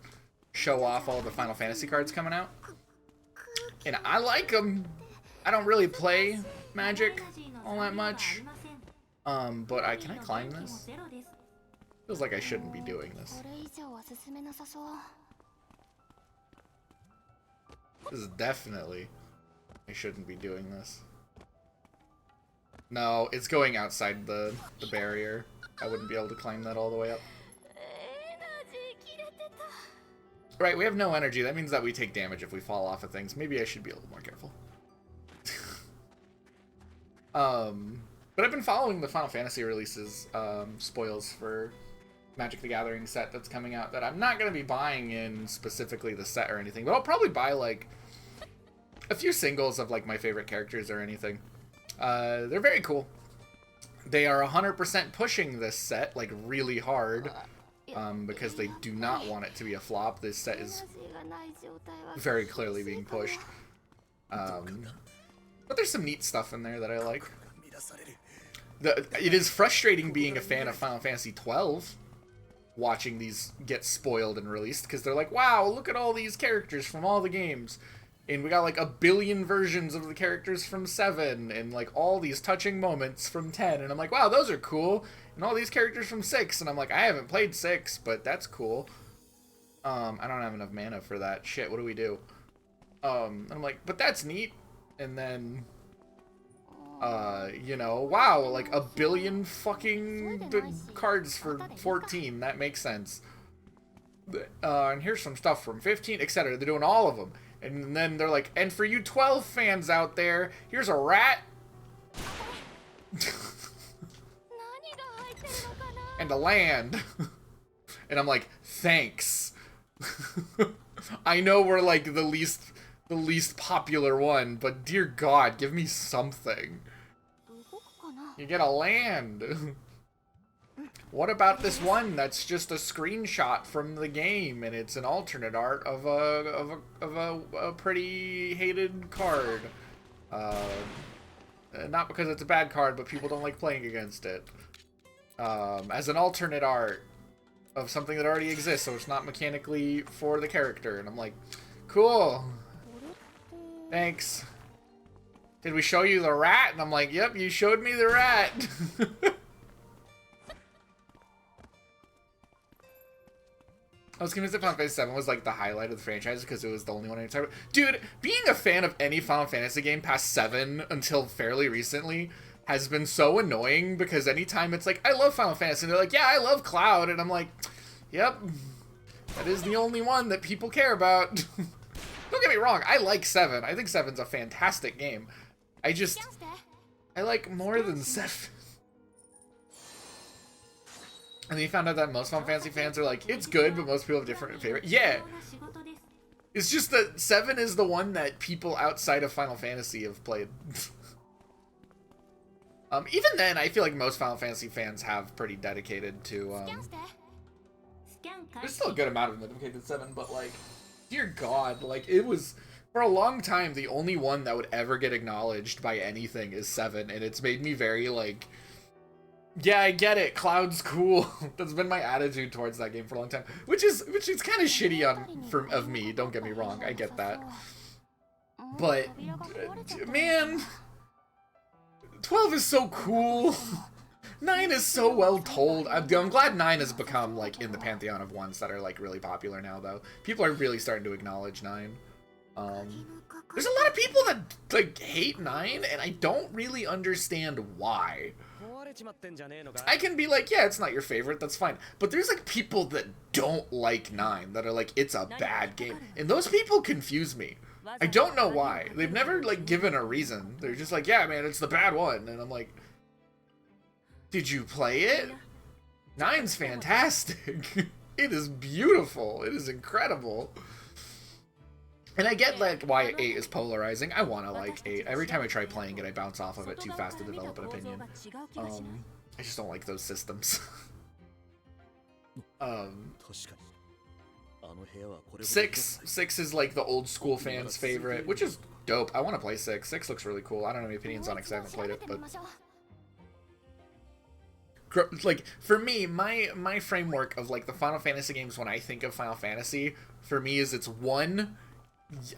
show off all the Final Fantasy cards coming out. And I like them. I don't really play Magic all that much. But can I climb this? Feels like I shouldn't be doing this. This is definitely... I shouldn't be doing this. No, it's going outside the barrier. I wouldn't be able to climb that all the way up. Right, we have no energy. That means that we take damage if we fall off of things. Maybe I should be a little more careful. But I've been following the Final Fantasy releases, spoils for Magic the Gathering set that's coming out that I'm not going to be buying in specifically the set or anything, but I'll probably buy, like, a few singles of, like, my favorite characters or anything. They're very cool. They are 100% pushing this set, like, really hard, because they do not want it to be a flop. This set is very clearly being pushed. But there's some neat stuff in there that I like. It is frustrating being a fan of Final Fantasy XII, watching these get spoiled and released, because they're like, wow, look at all these characters from all the games. And we got like 1 billion versions of the characters from 7, and like all these touching moments from 10. And I'm like, wow, those are cool. And all these characters from 6. And I'm like, I haven't played 6, but that's cool. I don't have enough mana for that. Shit, what do we do? And I'm like, but that's neat. And then, you know, wow, like 1 billion fucking cards for 14. That makes sense. And here's some stuff from 15, etc. They're doing all of them. And then they're like, and for you 12 fans out there, here's a rat. And a land. And I'm like, thanks. I know we're like the least popular one, but dear God, give me something. You get a land. What about this one that's just a screenshot from the game and it's an alternate art of a pretty hated card? Not because it's a bad card, but people don't like playing against it. As an alternate art of something that already exists, so it's not mechanically for the character. And I'm like, cool. Thanks. Did we show you the rat? And I'm like, yep, you showed me the rat. I was convinced that Final Fantasy VII was like the highlight of the franchise because it was the only one I talked about. Dude, being a fan of any Final Fantasy game past 7 until fairly recently has been so annoying, because anytime it's like, I love Final Fantasy, and they're like, yeah, I love Cloud, and I'm like, yep, that is the only one that people care about. Don't get me wrong, I like 7. I think 7's a fantastic game. I like more than 7. And then you found out that most Final Fantasy fans are like, it's good, but most people have different favorite. Yeah. It's just that 7 is the one that people outside of Final Fantasy have played. Even then, I feel like most Final Fantasy fans have pretty dedicated to, there's still a good amount of them dedicated to 7, but like, dear God, like, it was, for a long time, the only one that would ever get acknowledged by anything is 7, and it's made me very, like, yeah, I get it, Cloud's cool. That's been my attitude towards that game for a long time. Which is kind of shitty of me, don't get me wrong, I get that. But, man, 12 is so cool. 9 is so well told. I'm glad 9 has become, like, in the pantheon of ones that are, like, really popular now, though. People are really starting to acknowledge 9. There's a lot of people that, like, hate 9, and I don't really understand why. I can be like, yeah, it's not your favorite, that's fine. But there's, like, people that don't like 9, that are like, it's a bad game. And those people confuse me. I don't know why. They've never, like, given a reason. They're just like, yeah, man, it's the bad one. And I'm like, did you play it? 9's fantastic. It is beautiful. It is incredible. And I get, like, why 8 is polarizing. I want to like 8. Every time I try playing it, I bounce off of it too fast to develop an opinion. I just don't like those systems. 6 is, like, the old school fans' favorite, which is dope. I want to play 6. 6 looks really cool. I don't have any opinions on it because I haven't played it, but... like for me, my framework of like the Final Fantasy games when I think of Final Fantasy, for me is it's one.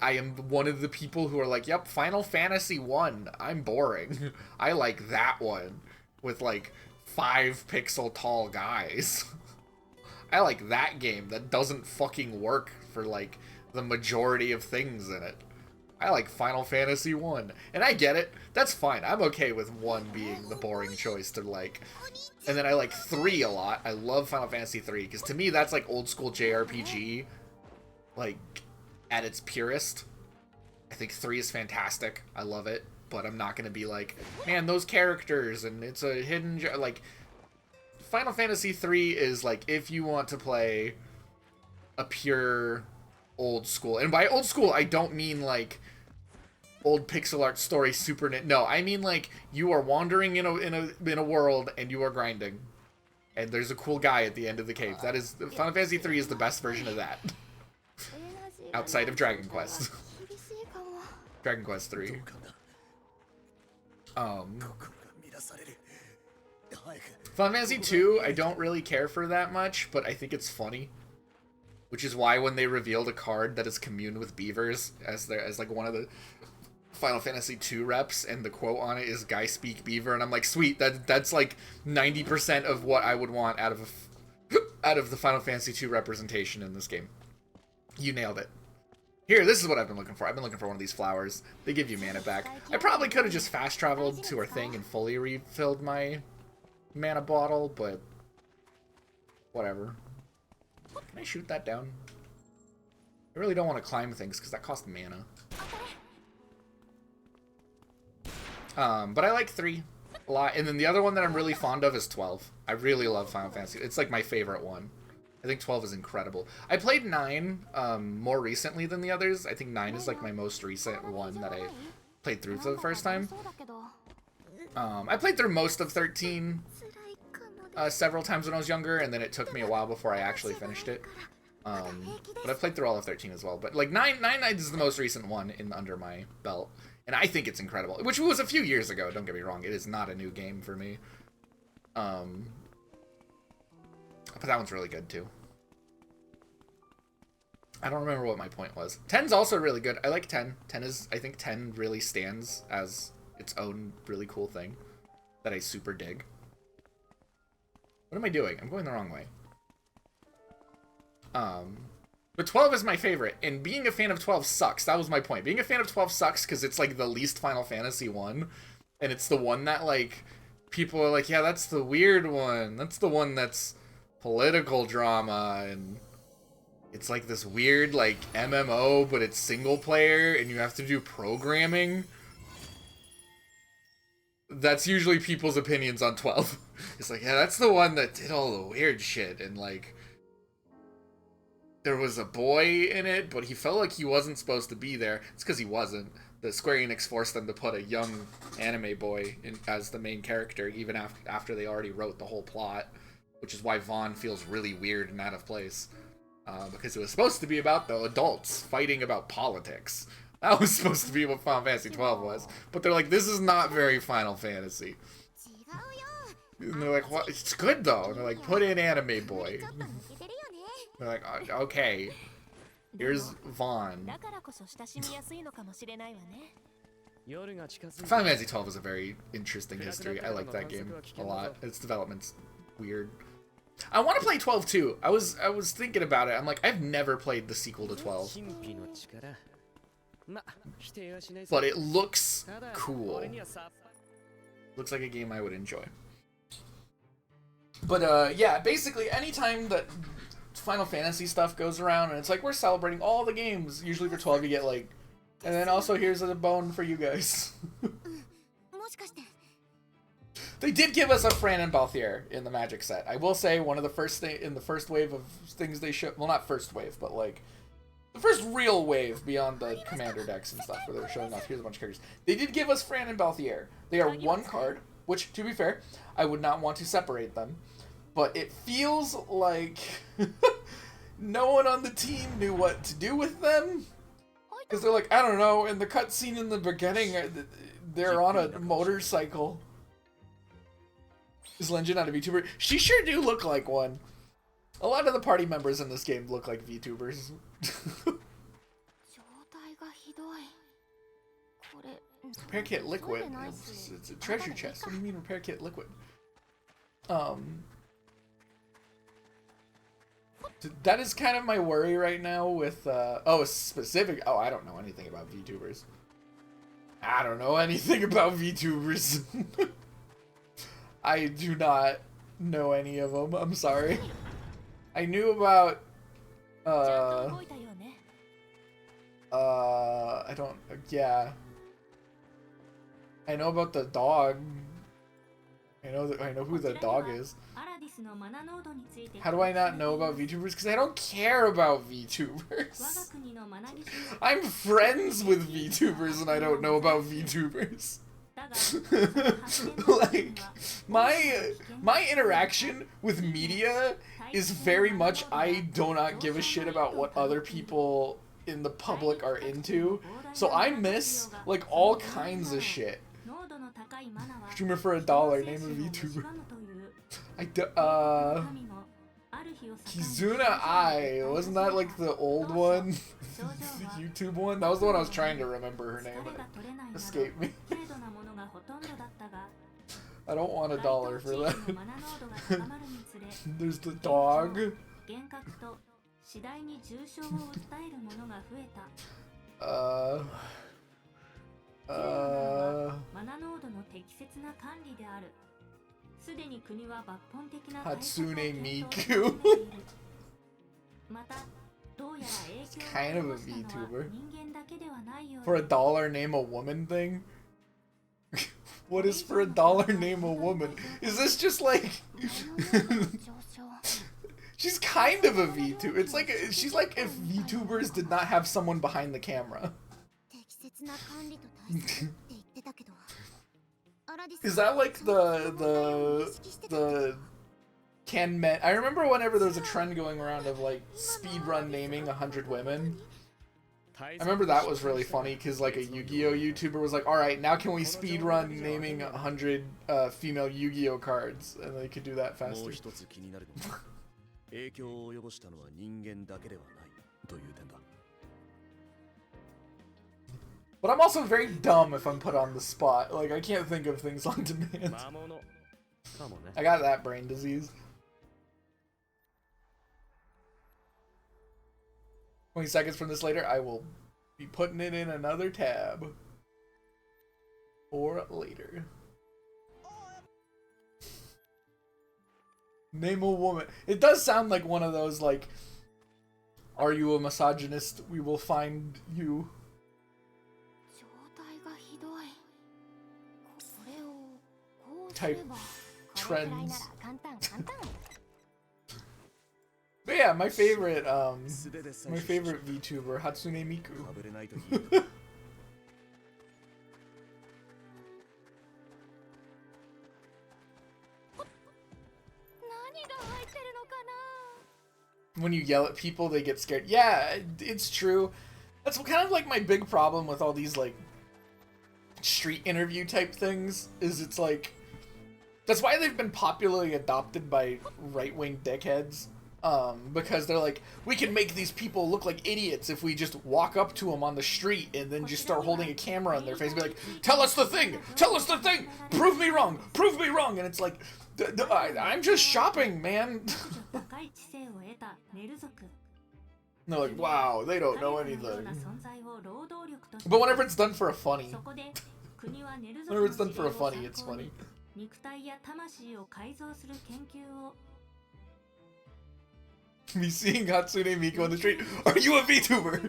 I am one of the people who are like, yep, Final Fantasy 1. I'm boring. I like that one with like 5 pixel tall guys. I like that game that doesn't fucking work for like the majority of things in it. I like Final Fantasy 1. And I get it. That's fine. I'm okay with 1 being the boring choice to like. And then I like 3 a lot. I love Final Fantasy 3 because to me that's like old school JRPG. Like at its purest. I think 3 is fantastic. I love it. But I'm not going to be like, man, those characters and it's a hidden... Like, Final Fantasy 3 is like, if you want to play a pure old school. And by old school, I don't mean like old pixel art story super... No, I mean like, you are wandering in a world and you are grinding. And there's a cool guy at the end of the cave. That is... Final Fantasy 3 is the best version of that. Outside of Dragon Quest. Dragon Quest 3. Final Fantasy 2, I don't really care for that much, but I think it's funny. Which is why when they revealed a card that is commune with beavers as like one of the Final Fantasy 2 reps, and the quote on it is "Guy speak beaver," and I'm like, sweet, that's like 90% of what I would want out of the Final Fantasy 2 representation in this game. You nailed it. Here, this is what I've been looking for. I've been looking for one of these flowers. They give you mana back. I probably could have just fast traveled to our thing and fully refilled my mana bottle, but whatever. Can I shoot that down? I really don't want to climb things because that costs mana. But I like 3 a lot. And then the other one that I'm really fond of is 12. I really love Final Fantasy. It's like my favorite one. I think 12 is incredible. I played 9 more recently than the others. I think 9 is like my most recent one that I played through for the first time. I played through most of 13 several times when I was younger, and then it took me a while before I actually finished it. But I've played through all of 13 as well. But like 9 is the most recent one under my belt. And I think it's incredible. Which was a few years ago, don't get me wrong. It is not a new game for me. But that one's really good, too. I don't remember what my point was. 10's also really good. I like 10. I think 10 really stands as its own really cool thing that I super dig. What am I doing? I'm going the wrong way. But 12 is my favorite, and being a fan of 12 sucks. That was my point. Being a fan of 12 sucks because it's like the least Final Fantasy one, and it's the one that like people are like, yeah, that's the weird one. That's the one that's political drama, and it's like this weird like MMO, but it's single player and you have to do programming. That's usually people's opinions on 12. It's like, yeah, that's the one that did all the weird shit, and like there was a boy in it, but he felt like he wasn't supposed to be there. It's because he wasn't. The Square Enix forced them to put a young anime boy as the main character, even after they already wrote the whole plot. Which is why Vaughn feels really weird and out of place. Because it was supposed to be about the adults fighting about politics. That was supposed to be what Final Fantasy 12 was. But they're like, this is not very Final Fantasy. And they're like, what? It's good though. And they're like, put in anime boy. They're like, okay. Here's Vaughn. Final Fantasy 12 is a very interesting history. I like that game a lot. Its development's weird. I want to play 12 too. I was thinking about it. I'm like, I've never played the sequel to 12. But it looks cool. Looks like a game I would enjoy. But yeah, basically anytime that Final Fantasy stuff goes around and it's like we're celebrating all the games, usually for 12 you get like, and then also here's a bone for you guys. They did give us a Fran and Balthier in the Magic set. I will say one of the first in the first wave of things they showed, well, not first wave, but like the first real wave beyond the commander decks and stuff where they were showing off, here's a bunch of characters. They did give us Fran and Balthier. They are one card, which, to be fair, I would not want to separate them. But it feels like no one on the team knew what to do with them. Because they're like, I don't know, in the cutscene in the beginning, they're on a motorcycle. Is Lenja not a VTuber? She sure do look like one. A lot of the party members in this game look like VTubers. Repair kit liquid. It's a treasure chest. What do you mean repair kit liquid? That is kind of my worry right now with oh, specific. Oh, I don't know anything about VTubers. I don't know anything about VTubers. I do not know any of them. I'm sorry. I knew about I don't, yeah. I know about the dog. I know who the dog is. How do I not know about VTubers? Because I don't care about VTubers. I'm friends with VTubers and I don't know about VTubers. Like, my interaction with media is very much I do not give a shit about what other people in the public are into. So I miss, like, all kinds of shit. Streamer for $1, name a VTuber. Kizuna Ai, wasn't that like the old one? The YouTube one? That was the one I was trying to remember her name. It escaped me. I don't want $1 for that. There's the dog. Hatsune Miku. It's kind of a VTuber. For $1 name a woman thing? What is for $1 name a woman? Is this just like she's kind of a VTuber. It's like she's like if VTubers did not have someone behind the camera. Is that like the can men? I remember whenever there was a trend going around of like speedrun naming 100 women. I remember that was really funny because like a Yu-Gi-Oh YouTuber was like, all right, now can we speedrun naming 100 female Yu-Gi-Oh cards, and they could do that faster. But I'm also very dumb if I'm put on the spot. Like, I can't think of things on demand. I got that brain disease. 20 seconds from this later, I will be putting it in another tab. For later. Name a woman. It does sound like one of those, like, are you a misogynist? We will find you. Type trends. But yeah, my favorite VTuber, Hatsune Miku. When you yell at people, they get scared. Yeah, it's true. That's kind of like my big problem with all these like street interview type things, is it's like, that's why they've been popularly adopted by right-wing dickheads, because they're like, we can make these people look like idiots if we just walk up to them on the street and then just start holding a camera on their face and be like, tell us the thing, prove me wrong, and it's like, I'm just shopping, man. And they're like, wow, they don't know anything. But whenever it's done for a funny, it's funny. Me seeing Hatsune Miku on the street. Are you a VTuber?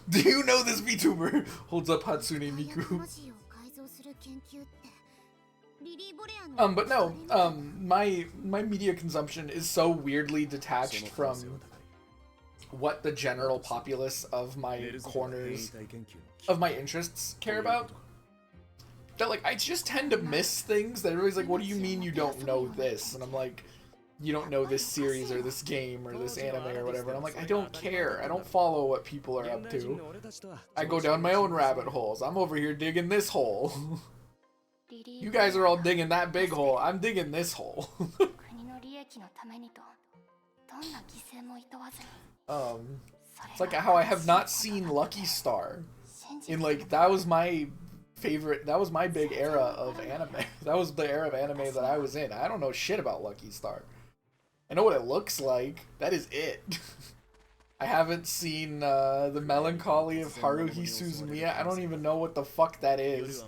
Do you know this VTuber? Holds up Hatsune Miku. But no, my media consumption is so weirdly detached from what the general populace of my corners of my interests care about, that like I just tend to miss things that everybody's like, what do you mean you don't know this? And I'm like, you don't know this series or this game or this anime or whatever. And I'm like, I don't care. I don't follow what people are up to. I go down my own rabbit holes. I'm over here digging this hole. You guys are all digging that big hole. I'm digging this hole. 国の利益のためにとどんな犠牲もいとわずに It's like how I have not seen Lucky Star. In like that was my favorite. That was my big era of anime. That was the era of anime that I was in. I don't know shit about Lucky Star. I know what it looks like. That is it. I haven't seen the Melancholy of Haruhi Suzumiya. I don't even know what the fuck that is.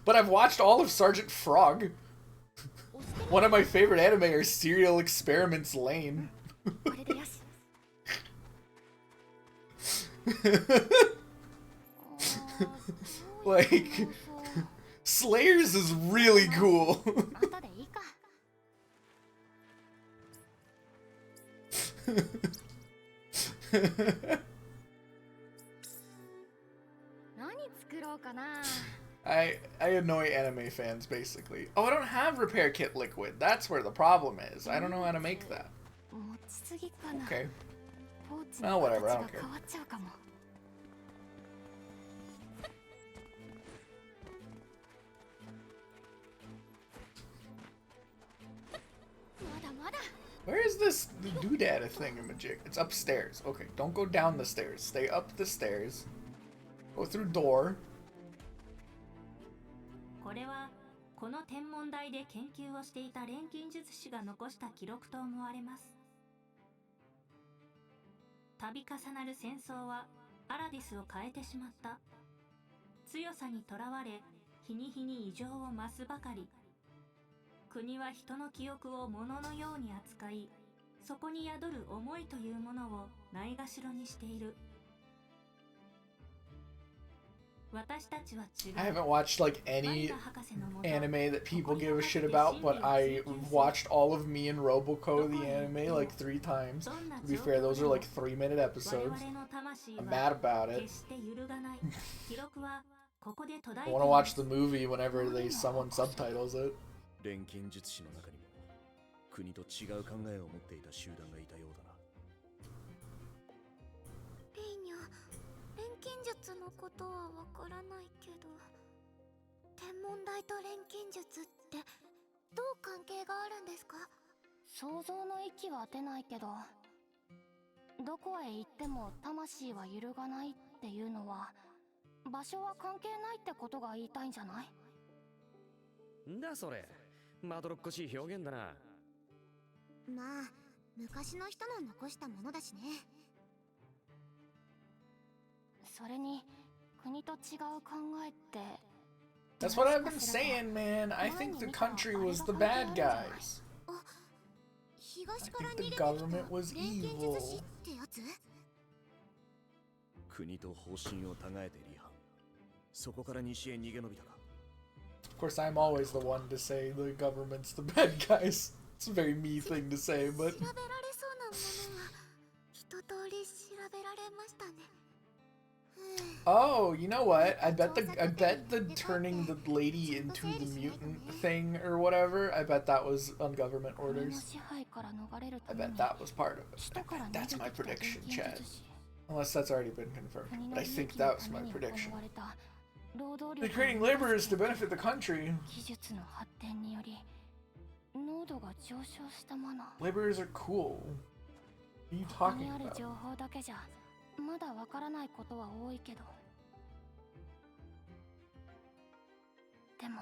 But I've watched all of Sergeant Frog. One of my favorite anime are Serial Experiments Lane. Like, Slayers is really cool. I annoy anime fans basically. Oh, I don't have repair kit liquid. That's where the problem is. I don't know how to make that. Okay. Well, whatever. I don't care. Where is this doodad thingamajig? It's upstairs. Okay, don't go down the stairs. Stay up the stairs. Go through door. これはこの天文台で研究をしていた錬金術師が残した記録と思われます。度重なる戦争はアラディスを変えてしまった。強さにとらわれ、日に日に異常を増すばかり。国は人の記憶を物のように扱い、そこに宿る思いというものをないがしろにしている。 I haven't watched like any anime that people give a shit about, but I watched all of Me and Roboco, the anime, like 3 times. To be fair, those are like 3-minute episodes. I'm mad about it. I want to watch the movie whenever someone subtitles it. 錬金術師の中にも国と違う考えを持っていた集団がいたようだな。レイニャ、錬金術のことはわからないけど、天文台と錬金術ってどう関係があるんですか？想像の域は出ないけど、どこへ行っても魂は揺るがないっていうのは、場所は関係ないってことが言いたいんじゃない？んだそれ。 まどろっこしい表現だな。まあ、昔の人の残したものだしね。それに、国と違う考えって。 That's what I've been saying, man. I think the country was the bad guys. I think the government was evil. 国と方針を違えて離反。そこから西へ逃げ延びたか。 Of course, I'm always the one to say the government's the bad guys. It's a very me thing to say, but... Oh, you know what? I bet the turning the lady into the mutant thing or whatever, I bet that was on government orders. I bet that was part of it. That's my prediction, Chad. Unless that's already been confirmed. But I think that was my prediction. They're creating laborers to benefit the country. Laborers are cool. What are you talking about? まだわからないことは多いけど。でも、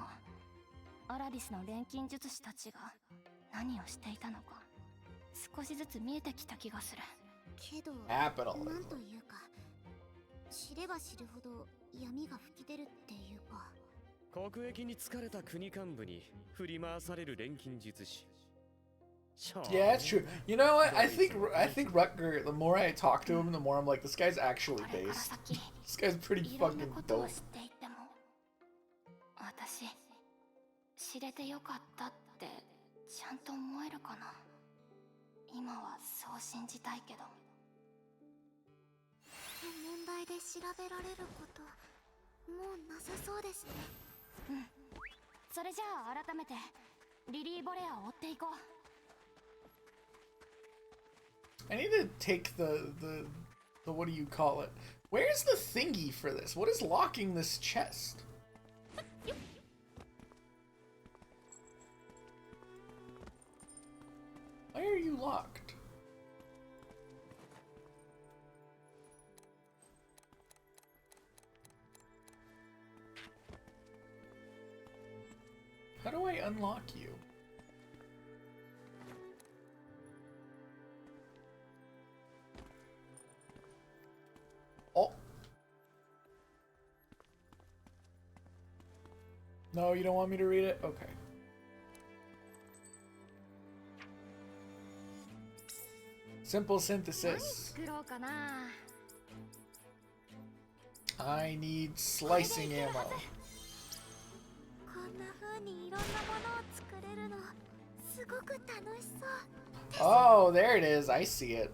アラディスの錬金術師たちが何をしていたのか、少しずつ見えてきた気がする。けど、なんというか、知れば知るほど闇が吹き出るっていうか。国益に疲れた国幹部に振り回される錬金術師。 Yeah, it's true. You know what? I think Rutger, the more I talk to him, the more I'm like, this guy's actually based. This guy's pretty fucking dope. 私、知れてよかったってちゃんと思えるかな。今はそう信じたいけど。天文台で調べられること、もうなさそうですね。うん。それじゃあ改めてリリー・ボレアを追っていこう。 I need to take the the what do you call it? Where's the thingy for this? What is locking this chest? Why are you locked? How do I unlock you? Oh. No, you don't want me to read it? Okay. Simple synthesis. I need slicing ammo. Oh, there it is. I see it.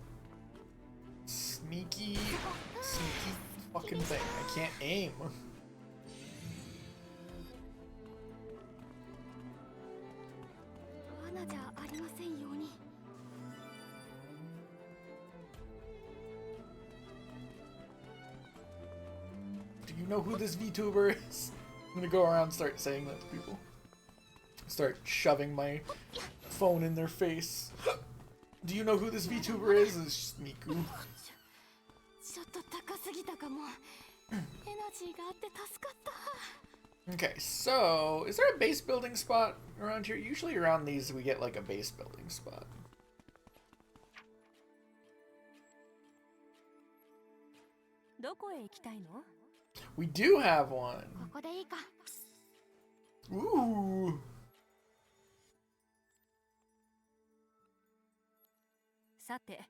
Sneaky fucking thing. I can't aim. Do you know who this VTuber is? I'm gonna go around and start saying that to people. Start shoving my phone in their face. Do you know who this VTuber is? It's just Miku. Okay, so is there a base building spot around here? Usually around these we get like a base building spot. We do have one. Ooh. さて、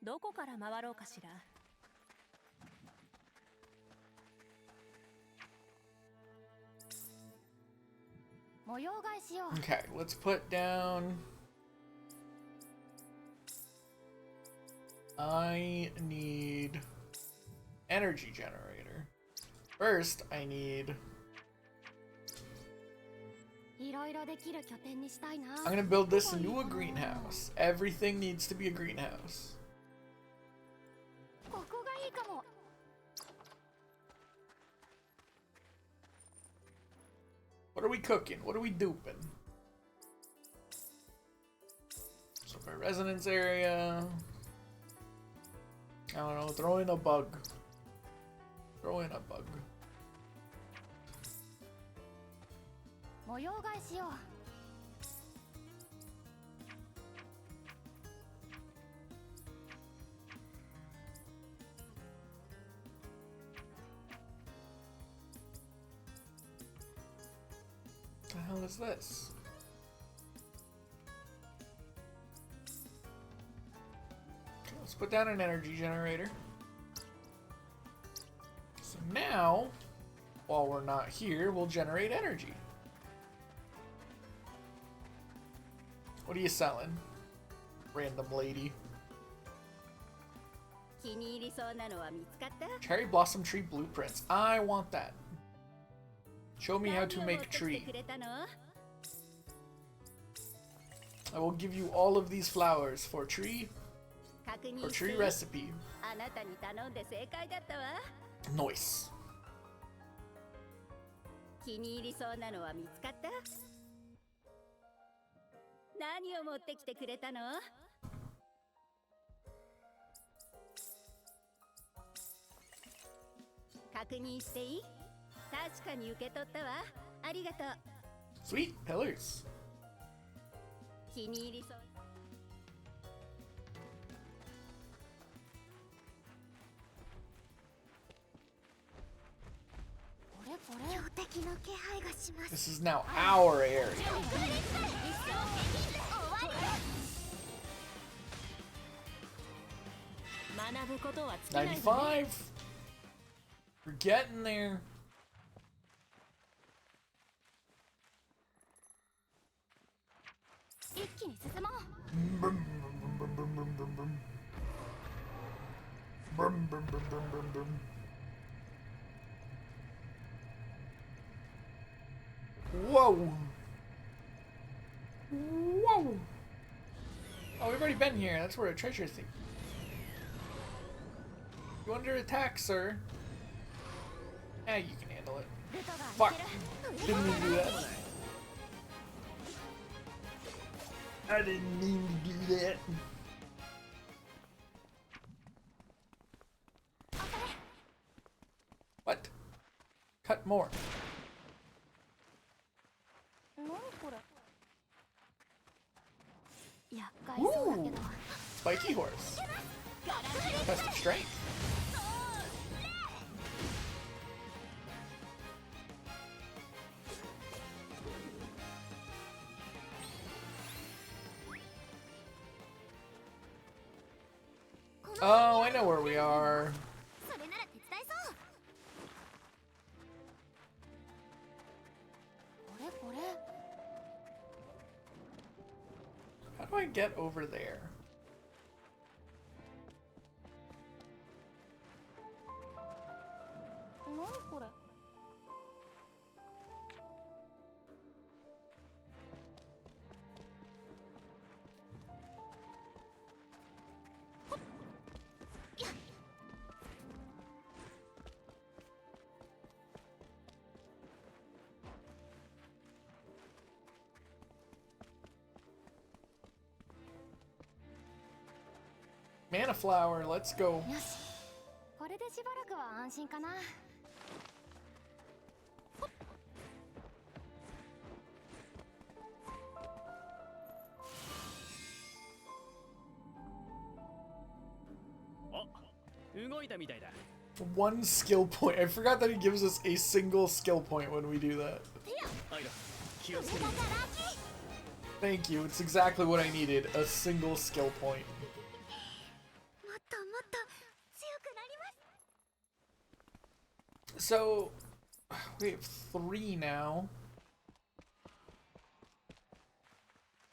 どこから回ろうかしら。Okay, let's put down. I need energy generator. First, I need. I'm gonna build this into a greenhouse. Everything needs to be a greenhouse. What are we cooking? What are we duping? So my residence area. I don't know, throw in a bug. Throw in a bug. What the hell is this? Okay, let's put down an energy generator. So now, while we're not here, we'll generate energy. What are you selling, random lady? Cherry blossom tree blueprints. I want that. Show me how to make tree. I will give you all of these flowers for tree recipe. Nice. 気に入りそうなのは見つかった？何を持ってきてくれたの？確認していい？確かに受け取ったわ。ありがとう。Sweet pillars. 気に入りそう。This is now our area. 95. We're getting there. Whoa! Whoa! Oh, we've already been here. That's where a treasure thing. You under attack, sir. Yeah, you can handle it. Fuck. Didn't mean to do that. I didn't mean to do that. What? Cut more. Ooh, spiky horse. Test of strength. Oh, I know where we are. How do I get over there? Mana flower, let's go. よし、これでしばらくは安心かな。動いたみたいだ。 One skill point. I forgot that he gives us a single skill point when we do that. Thank you. It's exactly what I needed. A single skill point. So, we have 3 now.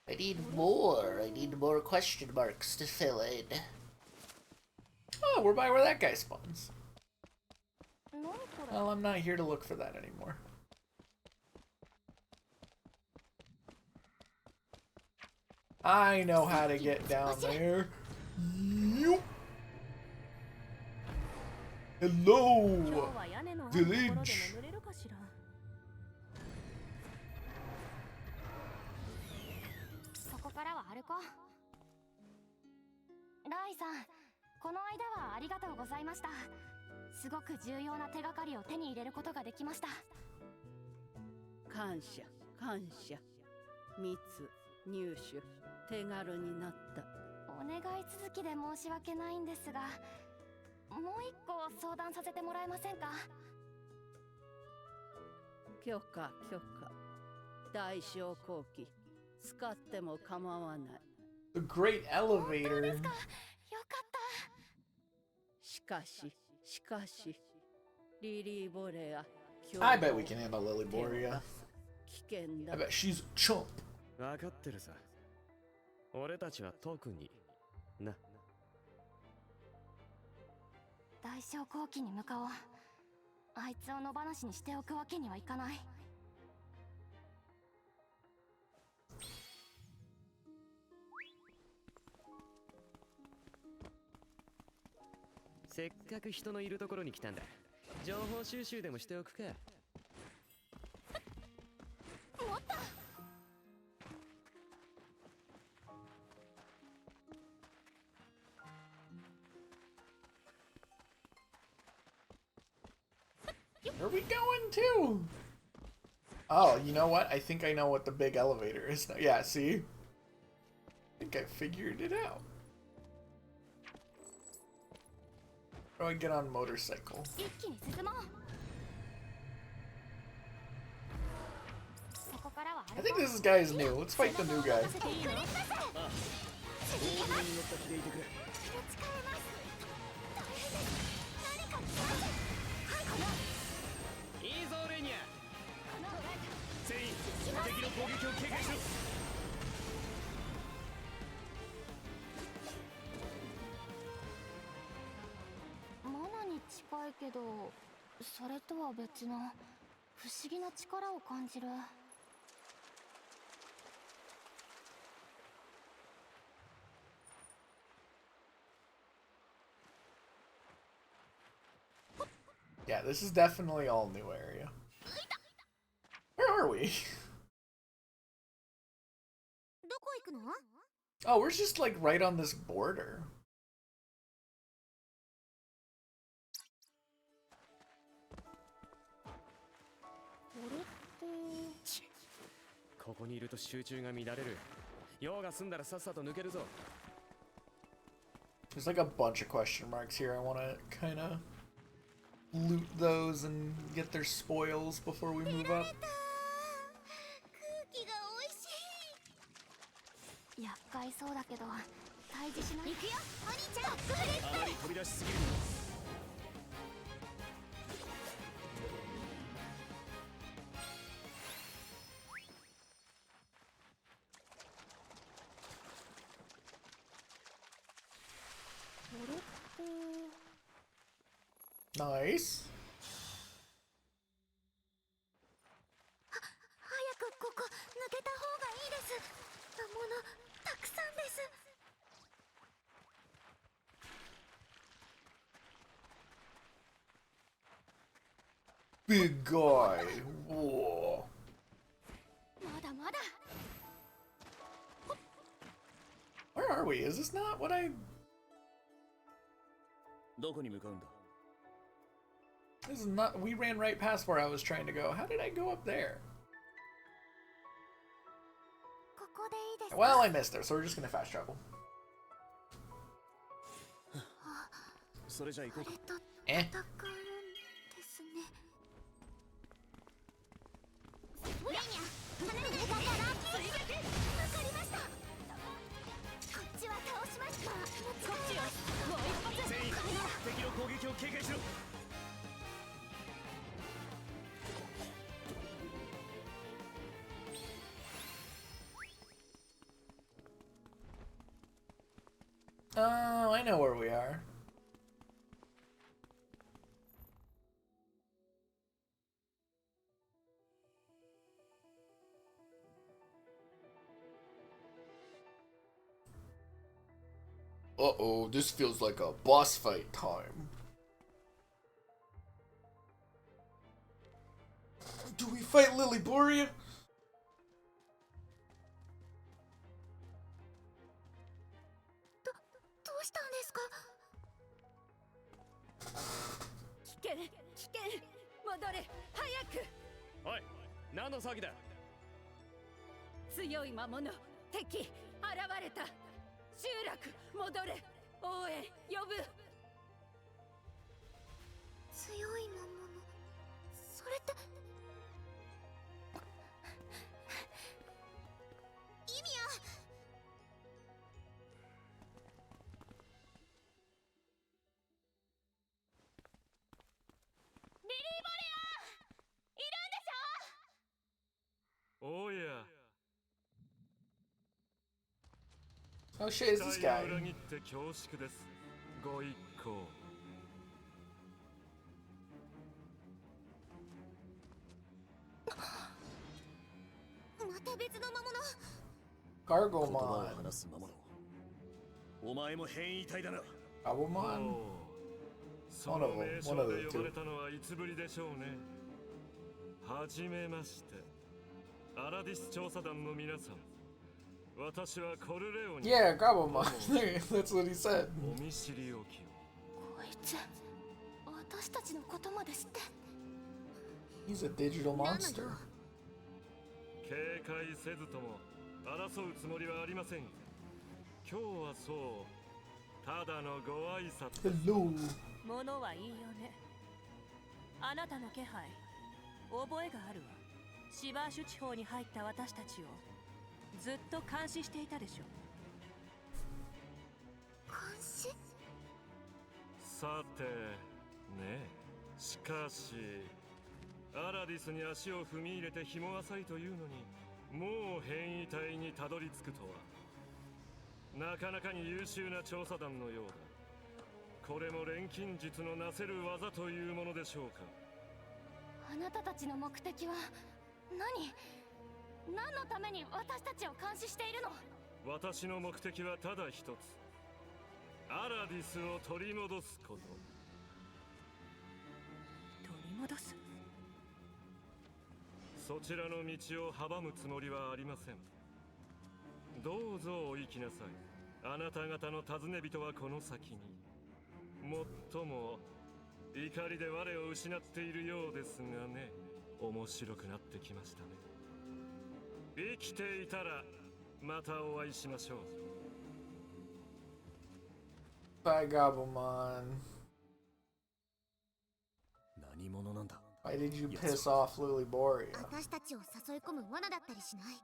I need more. I need more question marks to fill in. Oh, we're by where that guy spawns. Well, I'm not here to look for that anymore. I know how to get down there. Yoop. Hello, village. そこからは歩こう。ライさん、この間はありがとうございました。すごく重要な手がかりを手に入れることができました。感謝感謝。密入手手軽になった。お願い続きで申し訳ないんですが、もう一個相談させてもらえませんか？許可許可。大小後期使っても構わない。 The great elevator. よかった。しかしリリー・ボレア。 I bet we can handle Lily Borea. 危険だ。 I bet she's a chump. 分かってるさ。俺たちは特にな。大小後期に向かおう。あいつを野放しにしておくわけにはいかない。せっかく人のいるところに来たんだ。情報収集でもしておくか。もっと。Where are we going to? Oh, you know what? I think I know what the big elevator is now. Yeah, see? I think I figured it out. How do I get on motorcycle? I think this guy is new. Let's fight the new guy. Manaに近いけど、それとは別の不思議な力を感じる。Yeah, this is definitely all new area. Where are we? Oh, we're just like right on this border. There's like a bunch of question marks here. I want to kind of loot those and get their spoils before we move up. 厄介そうだけど退治しない。行くよお兄ちゃん。あまり飛び出しすぎるな。Nice. 早くここ抜けた方がいいです。魔物たくさんです。 Big guy. Whoa. まだまだ。 Where are we? Is this not what I... どこに向かうんだ? This is not... We ran right past where I was trying to go. How did I go up there? ここでいいですか? Well, I missed her, so we're just gonna fast travel. それじゃ行こうか。戦うんですね。レニャ、離れないから。わかりました。こっちは倒しました。こっちよ。もう一発。全員、敵の攻撃を警戒しろ。 Oh, I know where we are. Uh-oh, this feels like a boss fight time. Do we fight Lilyboria? どうしたんですか? 危険戻れ早く。おい、何の騒ぎだ。強い魔物敵現れた。集落戻れ応援呼ぶ。強い魔物。それって意味や。 おや。 Oh shit, is this guy? 裏切って恐縮です。ご一行。また別の魔物。Gargomon. 言葉を話す魔物。お前も変異体だな。Gargomon? その名称で呼ばれたのはいつぶりでしょうね。はじめまして。アラディス調査団の皆さん。 私はコルレオに。 Yeah, Gabumon. That's what he said. お見知りおきを。こいつ、私たちのことまで知って。 He's a digital monster. 警戒せずとも争うつもりはありません。今日はそう、ただのご挨拶。Hello. 物はいいよね。あなたの気配、覚えがあるわ。シバーシュ地方に入った私たちを。 ずっと監視していたでしょ。監視？さてね、しかしアラディスに足を踏み入れて日も浅いというのに、もう変異体にたどり着くとは、なかなかに優秀な調査団のようだ。これも錬金術のなせる技というものでしょうか。あなたたちの目的は何？ 何のために私たちを監視しているの？私の目的はただ一つ。アラディスを取り戻すこと。戻す。そちらの道を阻むつもりはありません。どうぞお行きなさい。あなた方の尋ね人はこの先に。もっとも怒りで我を失っているようですがね。面白くなってきましたね。生きていたらまたお会いしましょう。Bye, Gabumon. 何者なんだ。 Why did you piss off Lily Boria? 私たちを誘い込む罠だったりしない？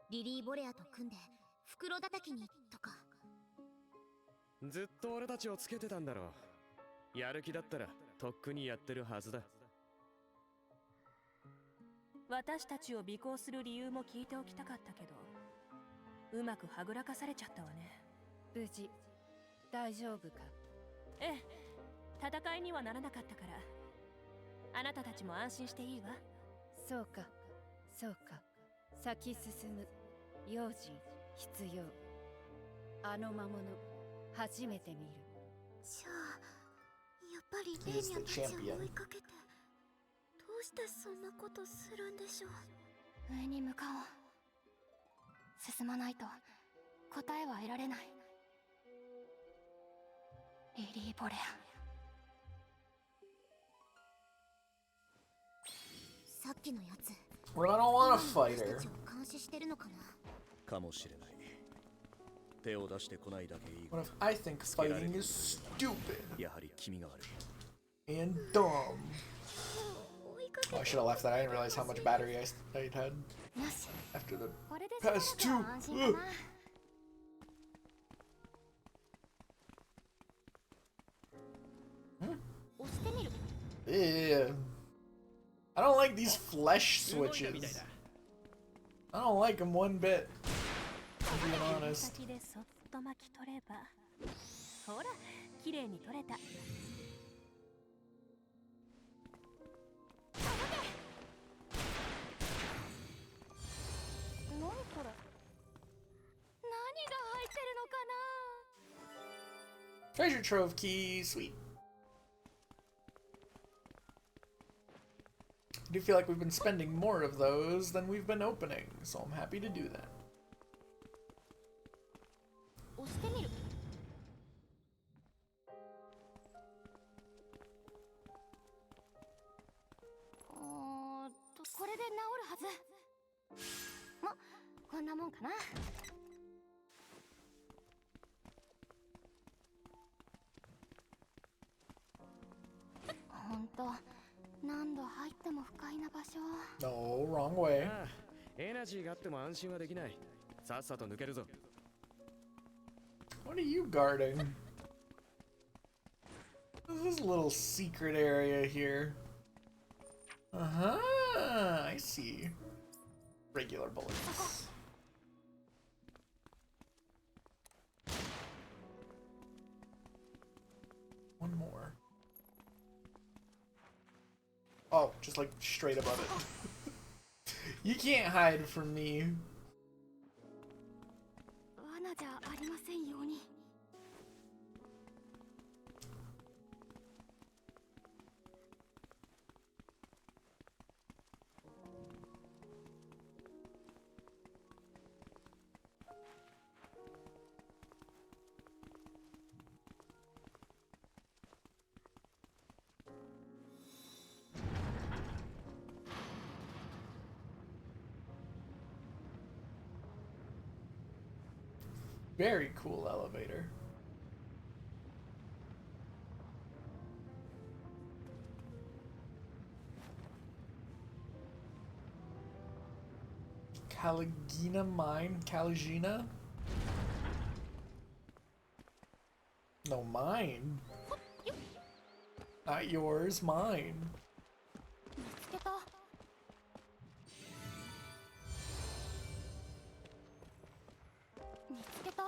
リリー・ボレアと組んで袋叩きにとか。ずっと俺たちをつけてたんだろう。やる気だったらとっくにやってるはずだ。私たちを尾行する理由も聞いておきたかったけど、うまくはぐらかされちゃったわね。無事大丈夫か？ええ、戦いにはならなかったから、あなたたちも安心していいわ。そうかそうか。先進む。用心必要。あの魔物初めて見る。じゃあやっぱりレーニャたちを追いかけて、どうしてそんなことするんでしょう。上に向かおう。進まないと答えは得られない。リリー・ボレア。さっきのやつ。Well, I don't want to fight her. 私たちを監視してるのかな。かもしれない。手を出してこないだけいい。 What if I think fighting is stupid やはり君が悪い and dumb? Oh, I should have left that. I didn't realize how much battery I had after the past two. Yeah. I don't like these flesh switches. I don't like them one bit. I'm being honest. 先でそっと巻き取れば、ほら、綺麗に取れた。何これ？何が入ってるのかな？ Treasure trove key, sweet. I do feel like we've been spending more of those than we've been opening, so I'm happy to do that. 押してみる。これで治るはず。ま、こんなもんかな。ほんと、何度入っても不快な場所。 No, wrong way. ああ、エナジーがあっても安心はできない。さっさと抜けるぞ。What are you guarding? This is a little secret area here. Uh-huh, I see. Regular bullets. One more. Oh, just like straight above it. You can't hide from me. 罠じゃありませんように。Very cool elevator. Caligina mine? Caligina? No, mine. Not yours, mine. 見つけた。見つけた。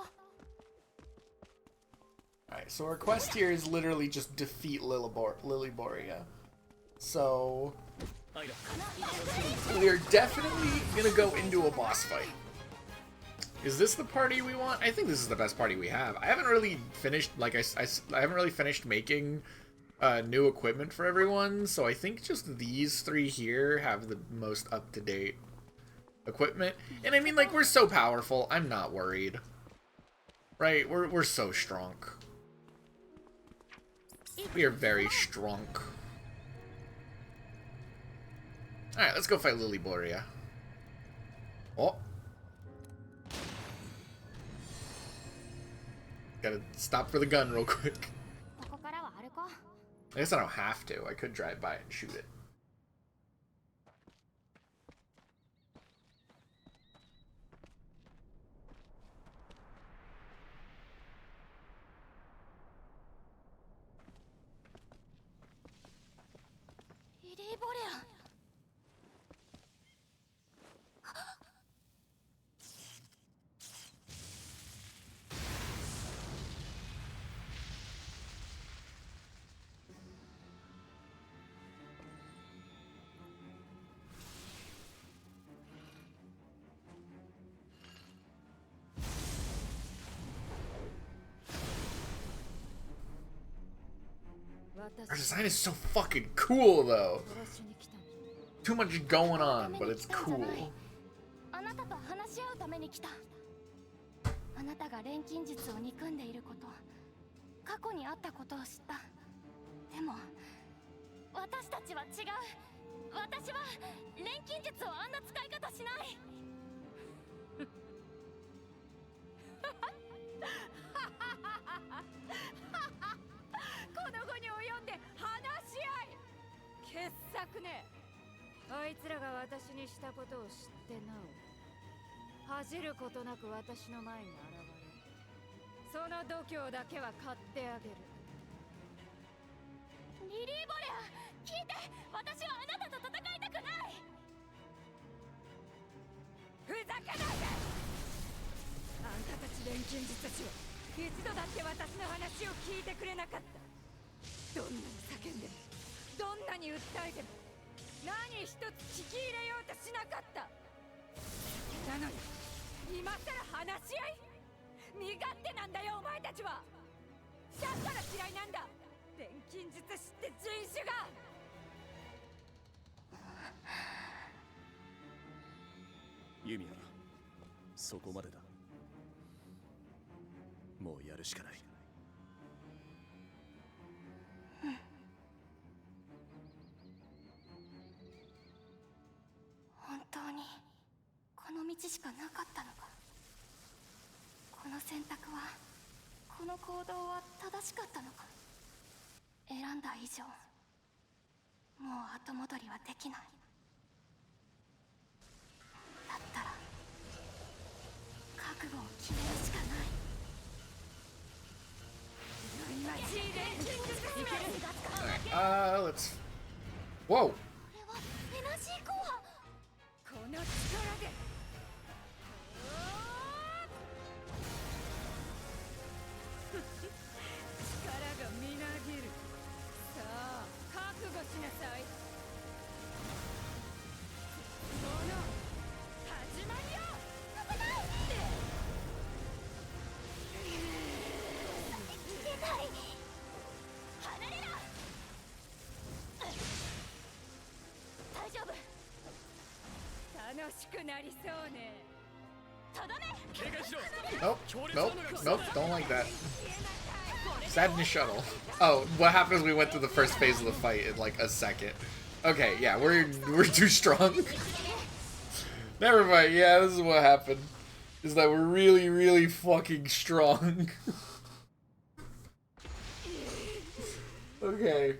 Alright, so our quest here is literally just defeat Lilyboria. So we're definitely gonna go into a boss fight. Is this the party we want? I think this is the best party we have. I haven't really finished, like I haven't really finished making new equipment for everyone, so I think just these three here have the most up-to-date equipment. And I mean, like, we're so powerful, I'm not worried. Right? We're so strong. We are very strong. Alright, let's go fight Lilyboria. Oh. Gotta stop for the gun real quick. I guess I don't have to. I could drive by and shoot it. Our design is so fucking cool, though. Too much going on, but it's cool. あなたと話し合うために来た。あなたが錬金術を憎んでいること、過去にあったことを知った。でも私たちは違う。私は錬金術をあんな使い方しない。この後に及んで話し合い。傑作ね。あいつらが私にしたことを知ってなお恥じることなく私の前に現れる。その度胸だけは買ってあげる。リリー・ボレア、聞いて。私はあなたと戦いたくない。ふざけないで。あんたたち錬金術師は一度だって私の話を聞いてくれなかった。どんなに叫んでも、どんなに訴えても何一つ聞き入れようとしなかった。なのに今さら話し合い。身勝手なんだよお前たちは。だから嫌いなんだ錬金術師って人種が。ユミヤ、そこまでだ。もうやるしかない。本当にこの道しかなかったのか。この選択は、この行動は正しかったのか。選んだ以上もう後戻りはできない。だったら覚悟を決めるしかない。Let's. Whoa. これはエナジーコア。この力で力がみなぎる。さあ覚悟しなさい。この始まりよ。危ない。逃げたい。離れろ。大丈夫。楽しくなりそうね。とどめ。 Nope, nope, don't like that. Sadness shuttle. Oh, what happens? We went through the first phase of the fight in like a second. Okay, yeah, we're too strong. Never mind. Yeah, this is what happened. Is that we're really fucking strong. Okay.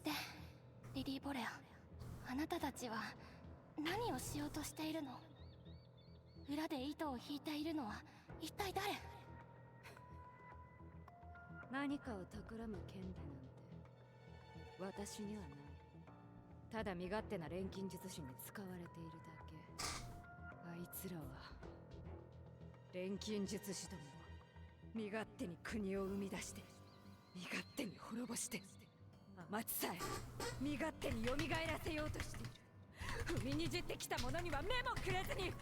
Tell リリー・ボレア、あなたたちは何をしようとしているの？裏で糸を引いているのは一体誰？何かを企む権利なんて私にはない。ただ身勝手な錬金術師に使われているだけ。あいつらは錬金術師どもは身勝手に国を生み出して身勝手に滅ぼして天地さえ身勝手に蘇らせようとしている。踏みにじってきた者には目もくれずに。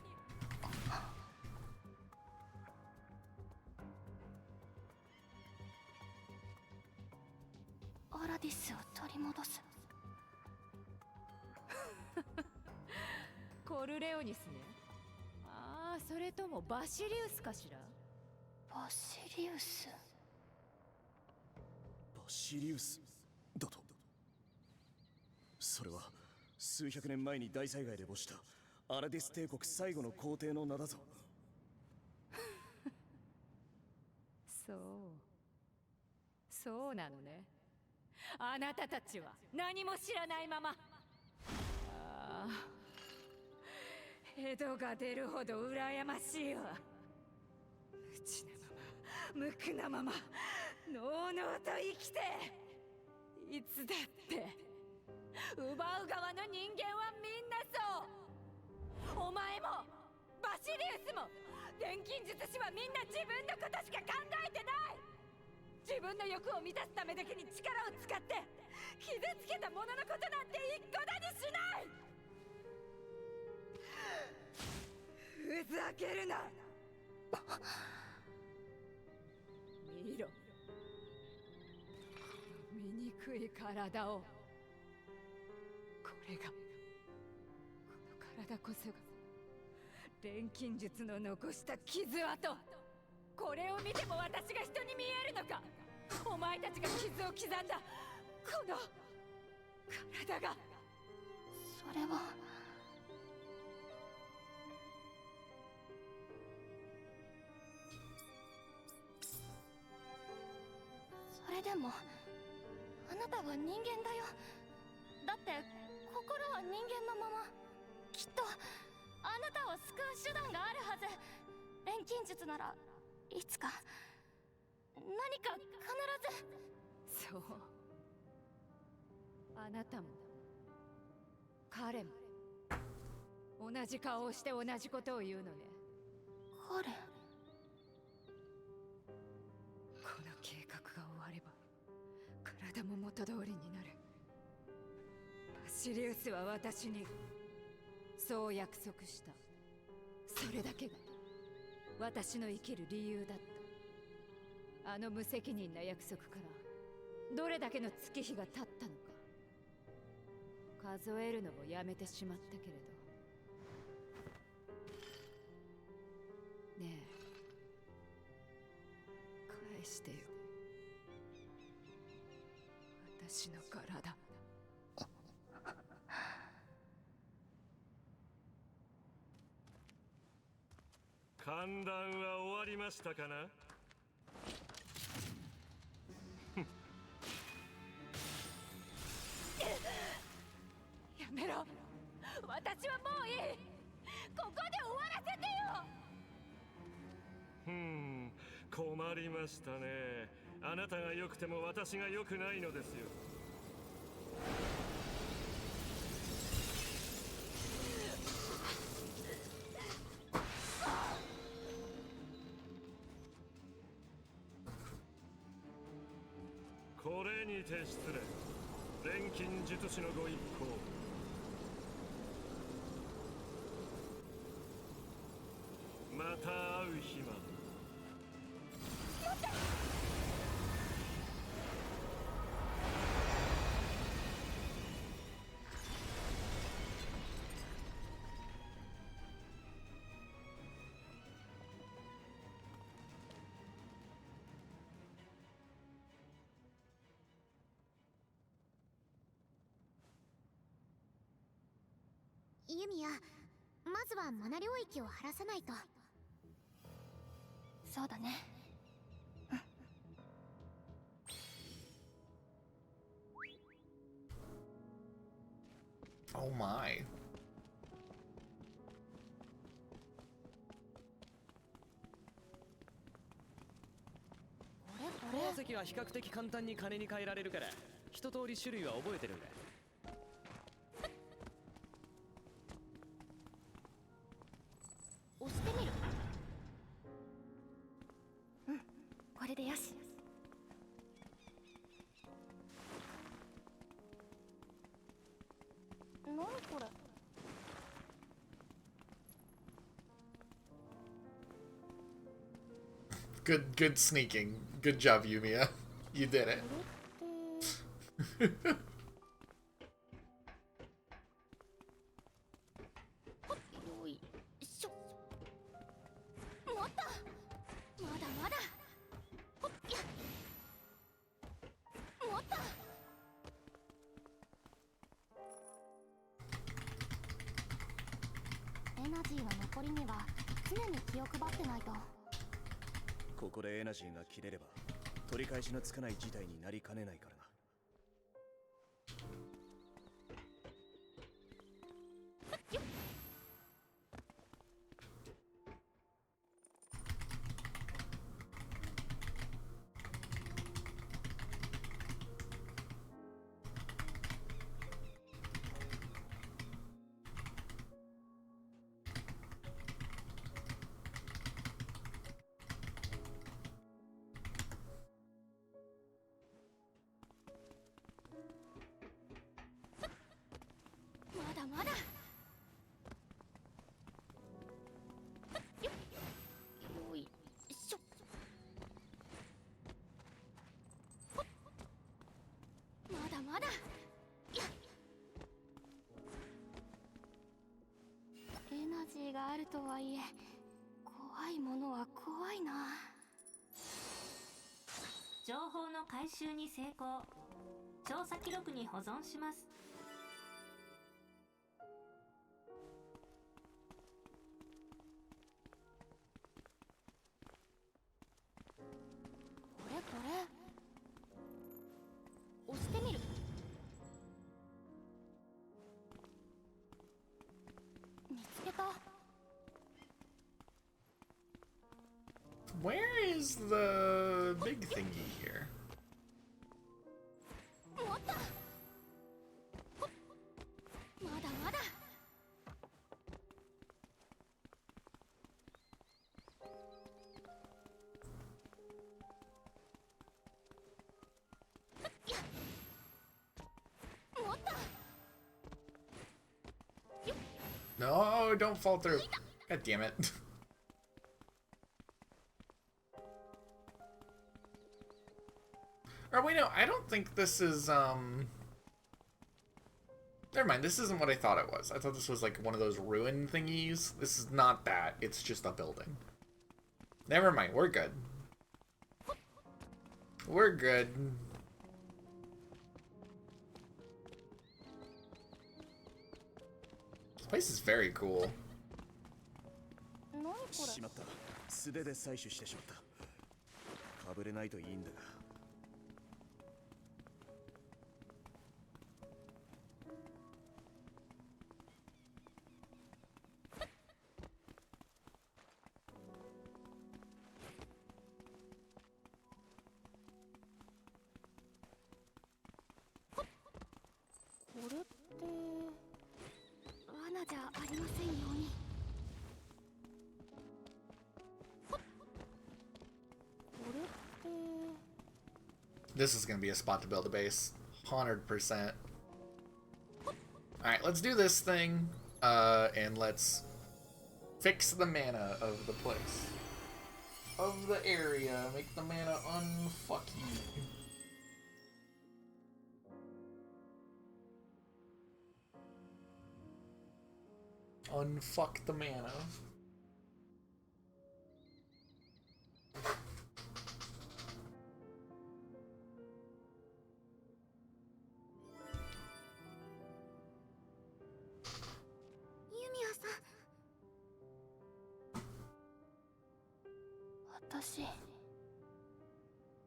アラディスを取り戻す。コルレオニスね。ああ、それともバシリウスかしら。バシリウス。バシリウスだと。それは数百年前に大災害で没したアラディス帝国最後の皇帝の名だぞ。そうなのね。あなたたちは何も知らないまま。ああ、ヘドが出るほど羨ましいわ。無知なまま、無垢なまま、のうのうと生きて、いつだって奪う側の人間はみんなそう。お前もバシリウスも錬金術師はみんな自分のことしか考えてない。自分の欲を満たすためだけに力を使って傷つけた者のことなんて一個だにしない。ふざけるな。見ろ、醜い体を。これが、この体こそが錬金術の残した傷跡。これを見ても私が人に見えるのか。お前たちが傷を刻んだこの体が。それはそれでもあなたは人間だよ。だって心は人間のまま。きっとあなたを救う手段があるはず。錬金術ならいつか何か必ず。そう、あなたも彼も同じ顔をして同じことを言うのね。彼、この計画が終われば体も元通りになる。バシリウスは私にそう約束した。それだけが私の生きる理由だった。あの無責任な約束からどれだけの月日が経ったのか数えるのもやめてしまったけれど。ねえ、返してよ、私の体。歓談は終わりましたかな。やめろ、私はもういい。ここで終わらせてよ。困りましたね。あなたが良くても私が良くないのですよ。これにて失礼。錬金術師のご一行。また会う日まで。ユミヤ、まずはマナ領域を晴らさないと。そうだね。Oh my. 鉱石は比較的簡単に金に換えられるから一通り種類は覚えてるんだ。押してみる。これでよし。Good sneaking. Good job, Yumia. You did it. ここでエナジーが切れれば取り返しのつかない事態になりかねないからな。があるとはいえ、怖いものは怖いな。情報の回収に成功。調査記録に保存します。これ押してみる。見つけた。Where is the big thingy here? 持った。まだまだ。持った。No, don't fall through. God damn it. Or wait, no, I don't think this is, never mind, this isn't what I thought it was. I thought this was like one of those ruin thingies. This is not that, it's just a building. Never mind, we're good. We're good. This place is very cool. しまった。素手で採取してしまった。かぶれないといいんだが。これって罠じゃありませんように。This is gonna be a spot to build a base. 100%. Alright, let's do this thing. And let's fix the mana of the place. Of the area. Make the mana unfucky. Unfuck the mana. Yumia さん。私、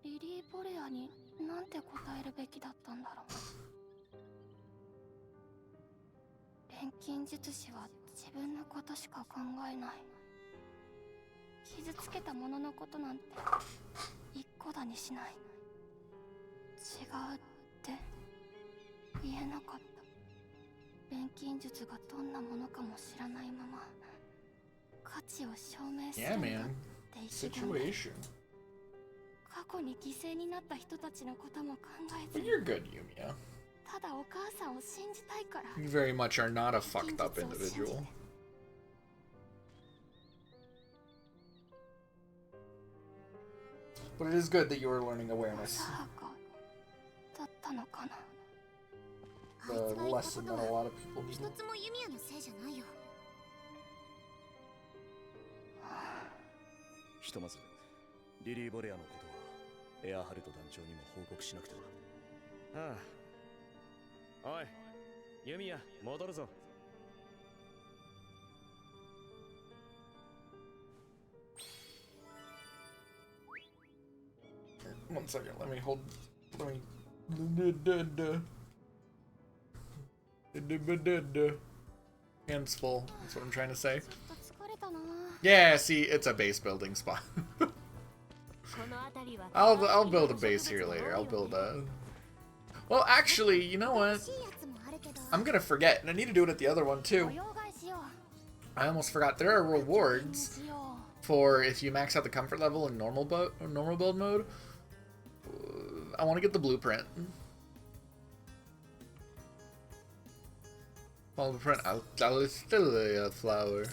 リリー・ボレアになんて答えるべきだったんだろう。錬金術師は自分のことしか考えない。傷つけた者のことなんて一個だにしない。違うって言えなかった。錬金術がどんなものかも知らないまま価値を証明するんだって意気込んで。過去に犠牲になった人たちのことも考えずに。 But you're good, Yumia. ただお母さんを信じたいから。 You very much are not a fucked up individual. But it is good that you are learning awareness. だったのかな。 The lesson that a lot of people need. 一つもユミヤのせいじゃないよ。ひとまずリリー・ボレアのことはエアハルト団長にも報告しなくては。ああ。おい、ユミヤ、戻るぞ。One second, let me hold. Let me. Hands full. That's what I'm trying to say. Yeah, see, it's a base building spot. I'll build a base here later. I'll build a. Well, actually, you know what? I'm gonna forget, and I need to do it at the other one too. I almost forgot. There are rewards for if you max out the comfort level in normal build mode. I want to get the blueprint. Blueprint. Alchemist flower.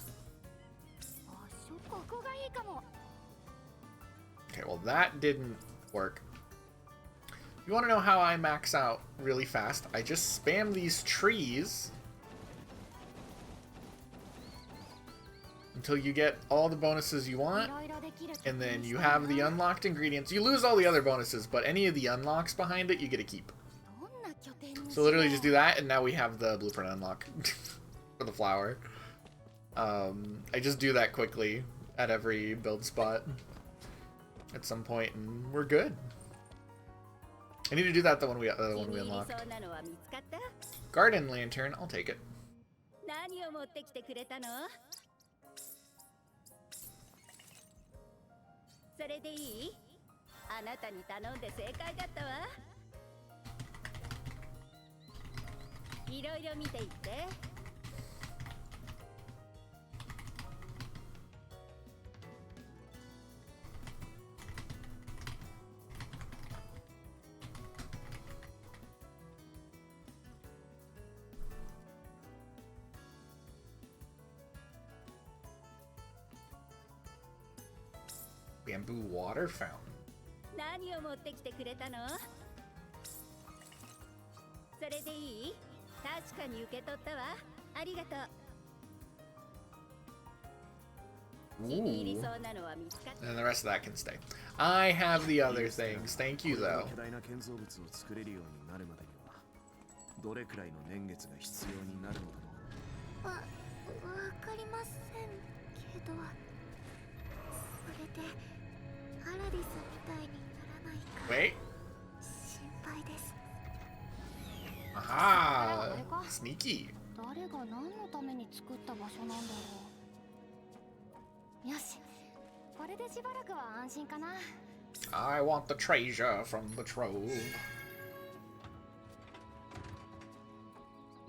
Okay, well that didn't work. You want to know how I max out really fast? I just spam these trees until you get all the bonuses you want, and then you have the unlocked ingredients. You lose all the other bonuses, but any of the unlocks behind it, you get to keep. So literally just do that, and now we have the blueprint unlock for the flower. I just do that quickly at every build spot at some point, and we're good. I need to do that the one we unlocked. Garden lantern, I'll take it. それでいい？あなたに頼んで正解だったわ。いろいろ見ていって。Bamboo water fountain. 何を持ってきてくれたの？それでいい？確かに受け取ったわ。ありがとう。気に入りそうなのは見つかった。 And the rest of that can stay. I have the other things. Thank you, though. 巨大な建造物を作れるようになるまでにはどれくらいの年月が必要になるのだろう。わかりませんけど、それでアラディスみたいにならないか Wait. 心配です。 Aha! Sneaky. 誰が何のために作った場所なんだろう。よし、これでしばらくは安心かな。I want the treasure from the trove.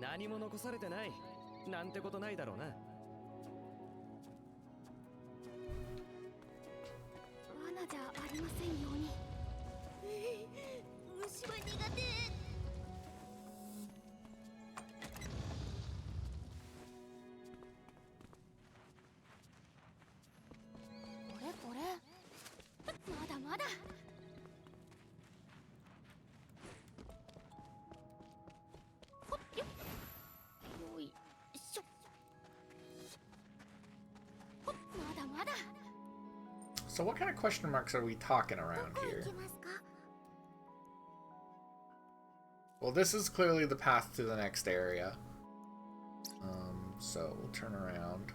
何も残されてない。なんてことないだろうな。罠じゃありませんように。虫は苦手。これまだまだ。ほっよっ。よいしょ。ほっまだまだ。 So what kind of question marks are we talking around here? Well, this is clearly the path to the next area. So we'll turn around.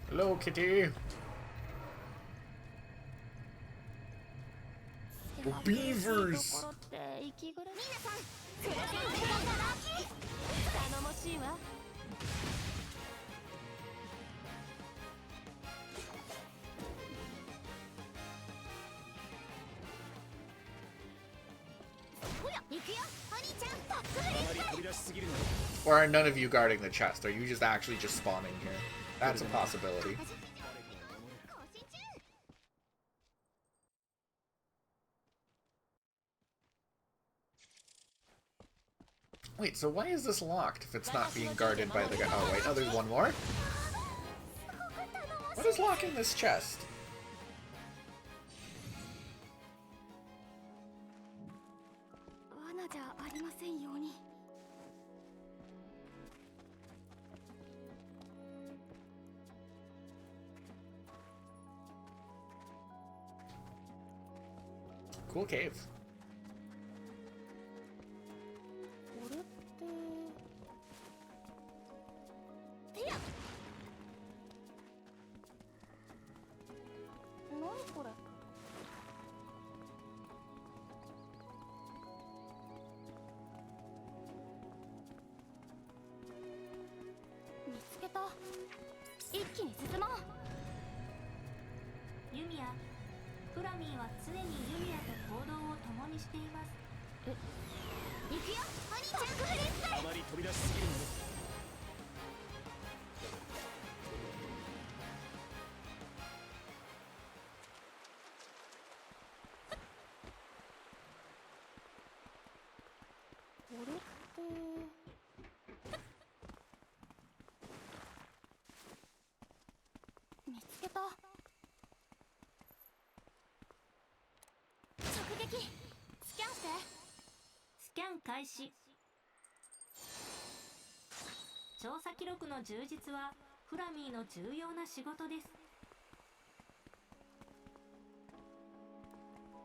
Hello, kitty. Oh, beavers. 頼もしいわ。Or are none of you guarding the chest? Are you just actually just spawning here? That's a possibility. Wait, so why is this locked if it's not being guarded by the guy? Oh, wait, oh, there's one more? What is locking this chest? Cool cave. Yumia、フラミーは常にユミアと行動を共にしています。行くよ、お兄ちゃん。あまり飛び出しすぎるので。見つけた。直撃。スキャンして。スキャン開始。調査記録の充実はフラミーの重要な仕事です。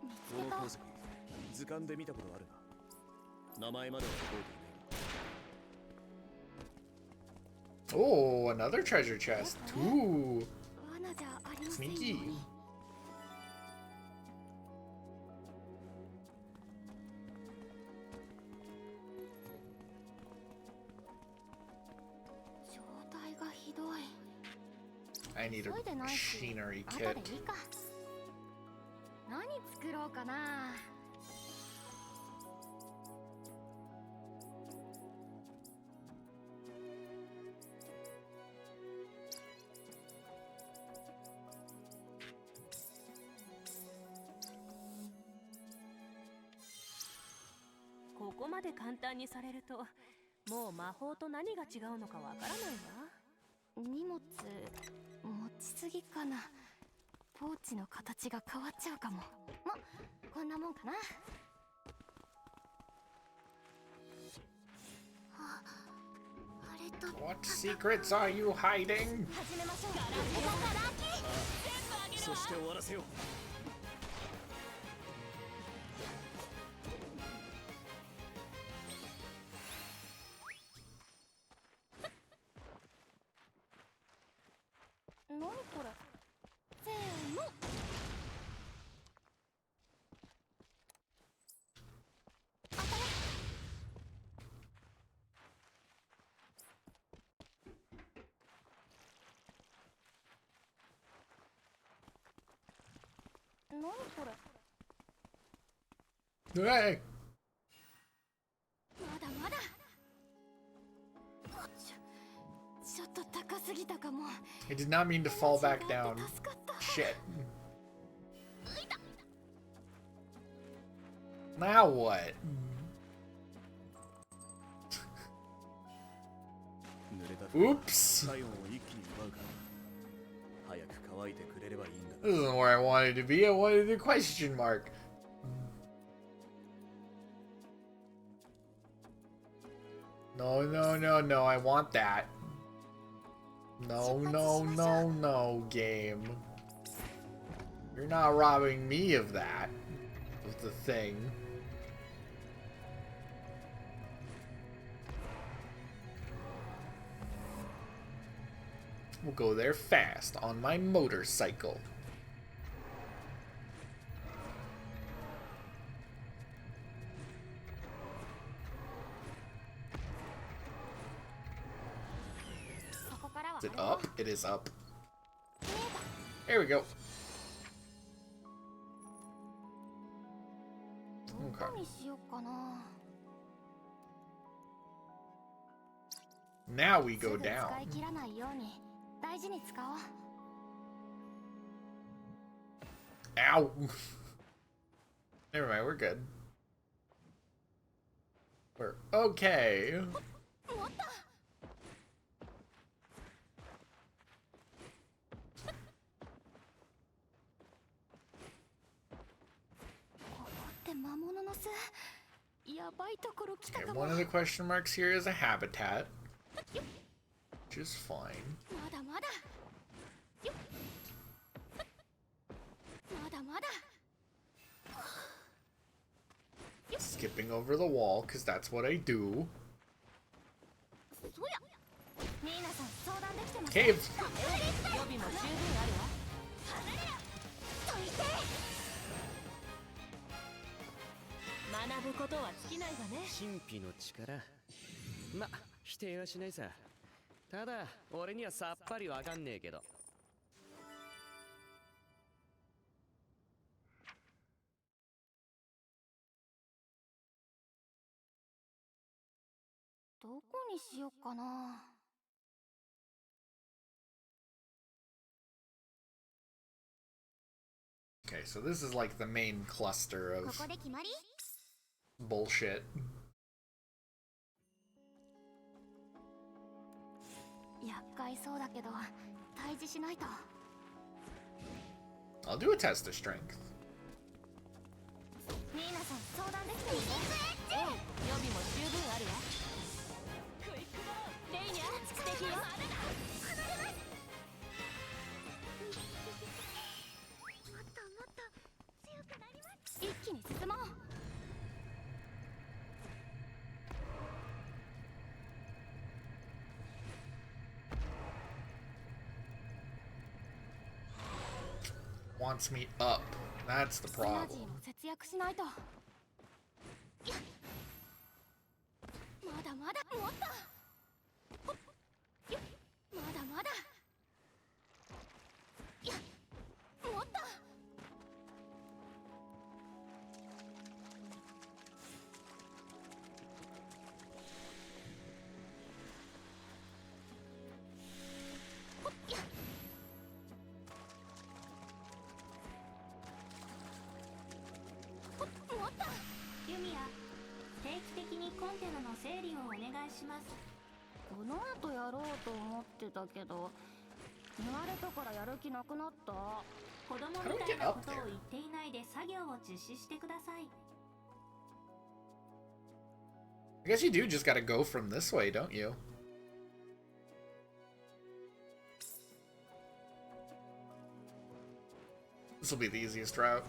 見つけた。この鉱石、図鑑で見たことあるな。名前までは覚えていない。Oh, another treasure chest. Ooh. Sneaky. I need a machinery kit. 何作ろうかな。ここまで簡単にされると、もう魔法と何が違うのかわからないわ。荷物持ちすぎかな。ポーチの形が変わっちゃうかも。ま、こんなもんかな。What secrets are you hiding? 始めましょう。そして終わらせよう。何これ。せーの。当たれ。何これ。Hey. まだまだ。ちょっと高すぎたかも。 I did not mean to fall back down. Shit. Now what? 濡れた Oops. 体温を一気に奪うから早く乾いてくれればいいんだ。 This isn't where I wanted to be. I wanted the question mark. No, no, no, no. I want that. No, no, no, no, game. You're not robbing me of that. Of the thing. We'll go there fast on my motorcycle. Is it up? It is up. There we go. Okay. Now we go down. Ow! Never mind, we're good. We're okay. Okay, one of the question marks here is a habitat, which is fine. Skipping over the wall, because that's what I do. Cave! 学ぶことは尽きないわね。神秘の力。ま、否定はしないさ。ただ、俺にはさっぱりわかんねえけど。どこにしよっかな。Okay, so this is like the main cluster of bullshit. 厄介そうだけど、退治しないと。I'll do a test of strength. ミーナさん、相談できてるね。ええ、予備も十分あるわ。レイニャ、素敵よ。一気に進もう。Wants me up. That's the エナ problem. ジーも節約しないと。まだまだもっと。まだまだ。もっと。ユミヤ、定期的にコンテナの整理をお願いします。この後やろうと思ってたけど、慣れたからやる気なくなった。子供みたいなことを言っていないで作業を実施してください。I guess you do just gotta go from this way, don't you? This will be the easiest route,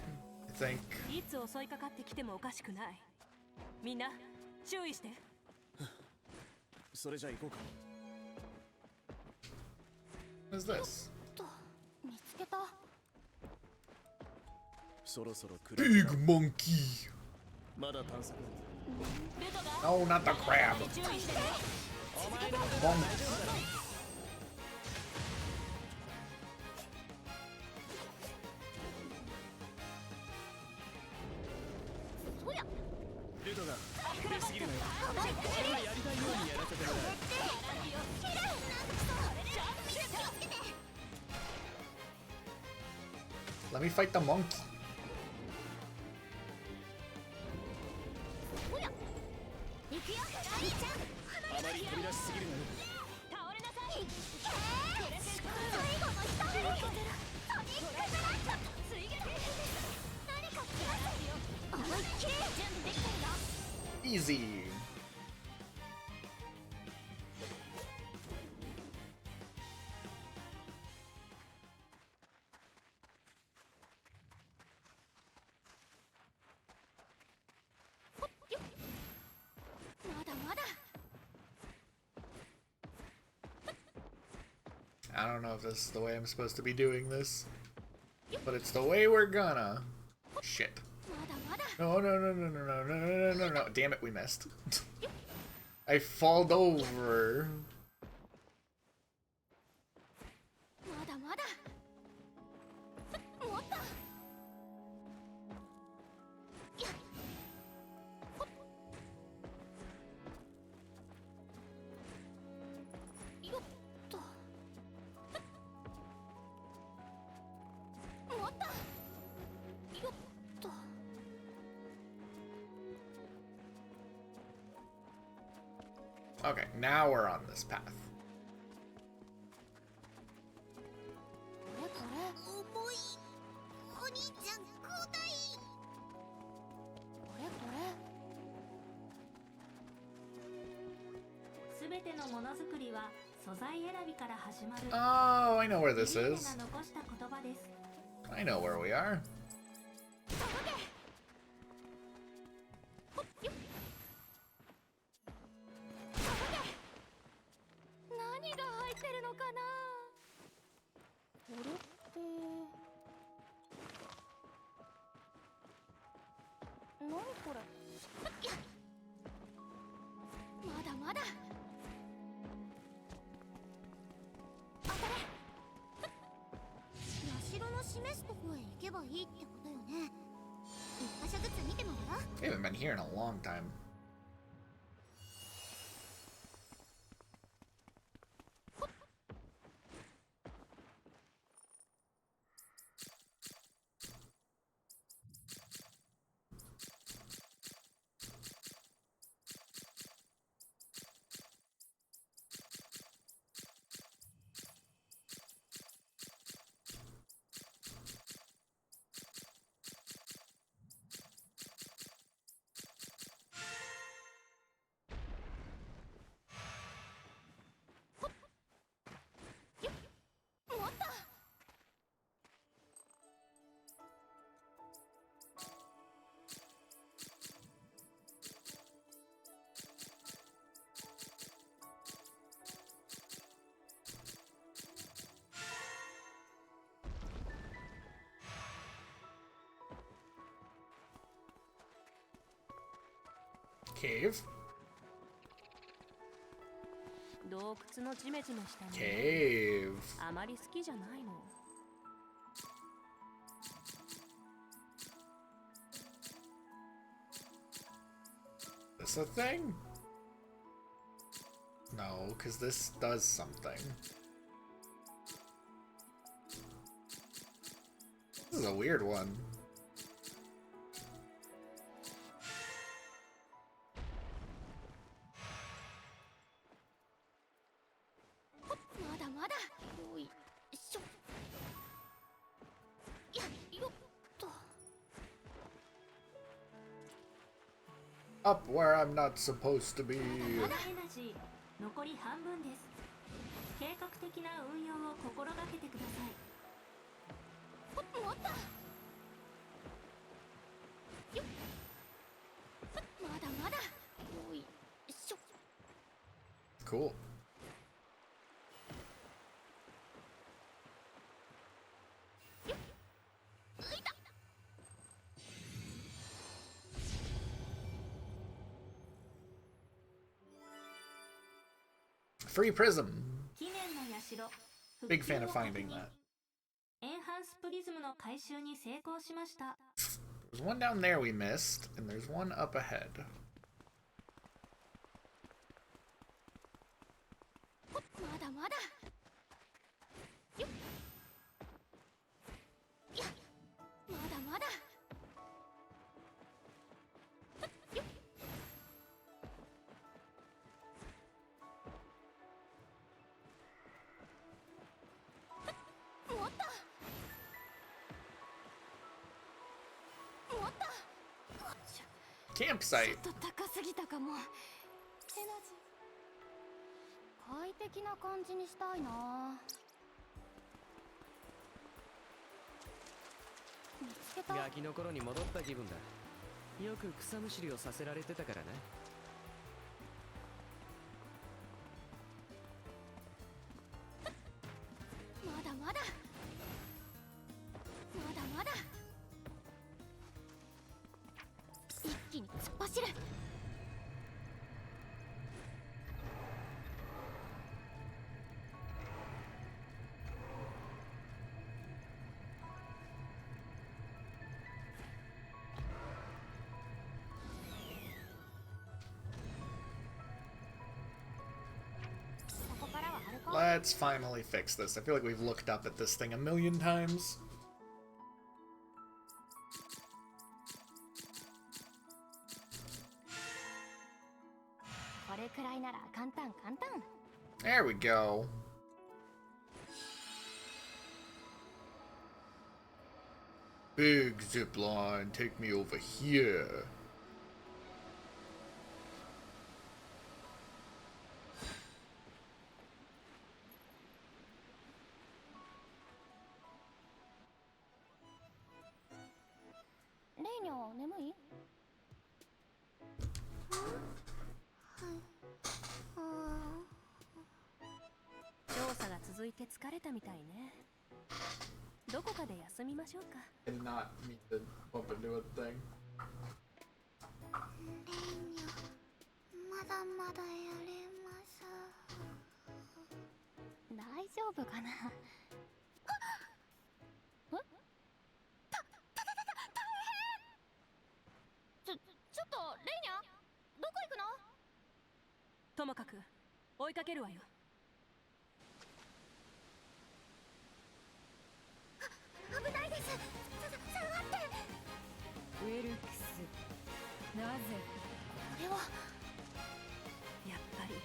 I think. いつ襲いかかってきてもおかしくない。みんな注意して。それじゃ行こうか。What is this? 見つけた。そろそろ来る。 Big monkey! まだ探索。 No, not the crab! Bonk. Let me fight the monkey. Easy. I don't know if this is the way I'm supposed to be doing this, but it's the way we're gonna. Shit. No, no, no, no, no, no, no, no, no, no. Damn it, we missed. I falled over. Okay, now we're on this path. Oh, I know where this is. I know where we are. We haven't been here in a long time. Cave. Cave. This a thing? No, because this does something. This is a weird one. Up where I'm not supposed to be. Cool. Free prism. Big fan of finding that. There's one down there we missed, and there's one up ahead. Campsite. 快適な感じにしたいな。見つけた。ガキの頃に戻った気分だ。よく草むしりをさせられてたからな。まだまだ。まだまだ。一気に突っ走る。Let's finally fix this. I feel like we've looked up at this thing a million times. これくらいなら簡単簡単。 There we go. Big zip line, take me over here. Reina, 眠い？調査が続いて疲れたみたいね。どこかで休みましょうか。And not meet the bump into a thing. まだまだやれます。大丈夫かな？ちょっとレイニャ、どこ行くの？ともかく追いかけるわよ。危ないです。下がって。ウェルクス、なぜ？これはやっぱり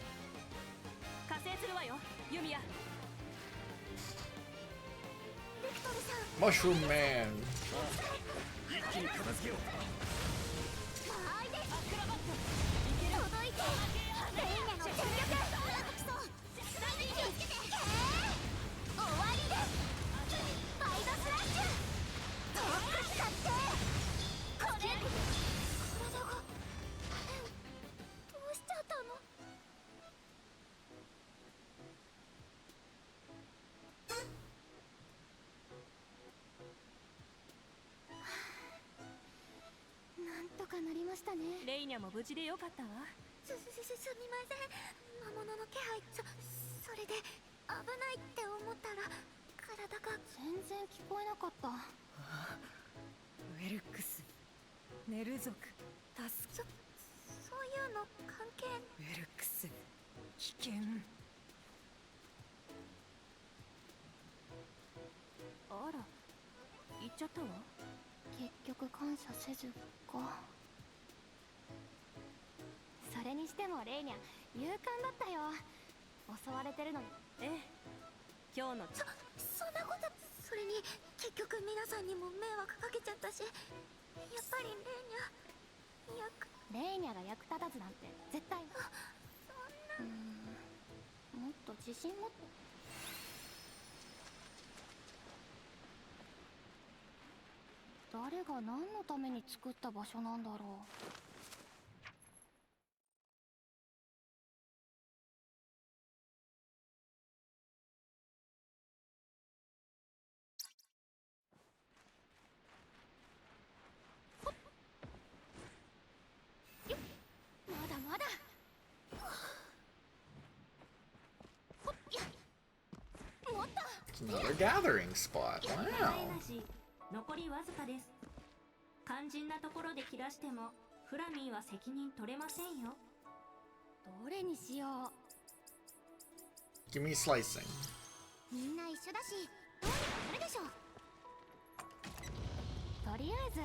加勢するわよ、ユミヤ。ビクトルさん。 Mushroom Man. 一気に片付けよう。間合いです。届いて。レイナの全力。クソ。気をつけて。終わりです。バイドスラッシュ。トップ使って。これ。体が。どうしちゃったの？なんとかなりましたね。レイニャも無事でよかったわ。すみません。魔物の気配。それで危ないって思ったら体が。全然聞こえなかった。ウェルクス、ネル族、助け。そういうの関係。ウェルクス、危険。あら、行っちゃったわ。結局感謝せずか。それにしてもレイニャ、勇敢だったよ。襲われてるのに。ええ、今日のそんなこと。それに結局皆さんにも迷惑かけちゃったし、やっぱりレイニャが役立たずなんて絶対。そんな。もっと自信持って。誰が何のために作った場所なんだろう。まだまだ。もっと。 It's another gathering spot. エ Wow. ナジー残りわずかです。肝心なところで切らしてもフラミーは責任取れませんよ。どれにしよう。 Give me slicing. みんな一緒だし、どうにかなるでしょ。とりあえず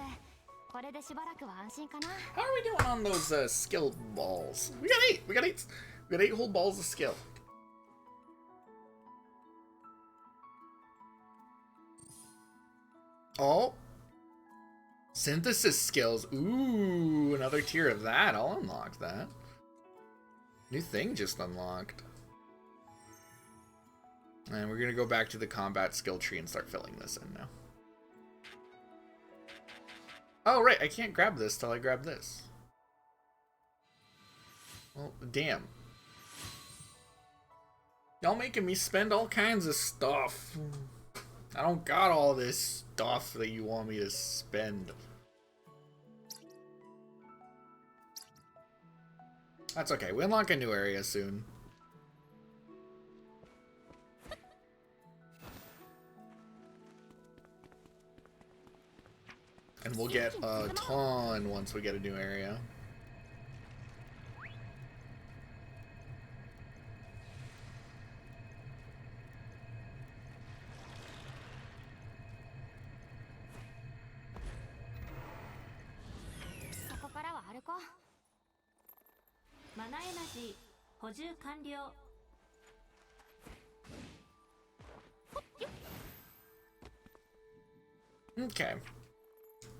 これでしばらくは安心かな。 How are we doing on those skill balls? We got 8. We got 8. We got 8 whole balls of skill. Oh. Synthesis skills. Ooh, another tier of that. I'll unlock that. New thing just unlocked. And we're gonna go back to the combat skill tree and start filling this in now. Oh, right, I can't grab this till I grab this. Well, damn. Y'all making me spend all kinds of stuff. I don't got all this stuff that you want me to spend. That's okay, we unlock a new area soon. And we'll get a ton once we get a new area. マナエナジー補充完了。 Okay.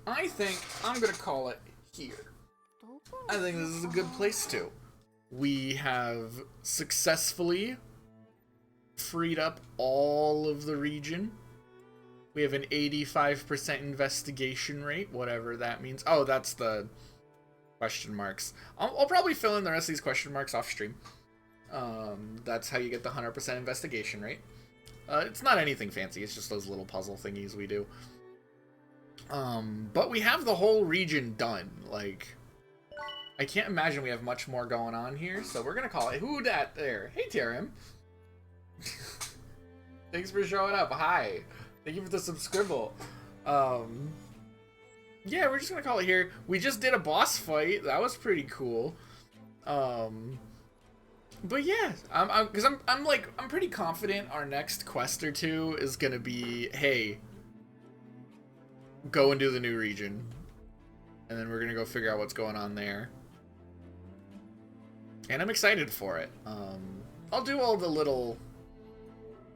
I think I'm gonna call it here. I think this is a good place to. We have successfully freed up all of the region. We have an 85% investigation rate, whatever that means. Oh, that's the question marks. I'll probably fill in the rest of these question marks off stream. That's how you get the 100% investigation rate. It's not anything fancy, it's just those little puzzle thingies we do. But we have the whole region done. Like, I can't imagine we have much more going on here, so we're gonna call it who dat there. Hey, Tarim. Thanks for showing up. Hi. Thank you for the subscribble. Yeah, we're just gonna call it here. We just did a boss fight. That was pretty cool. But yeah, I'm pretty confident our next quest or two is gonna be, hey, go and do the new region, and then we're gonna go figure out what's going on there. And I'm excited for it. I'll do all the little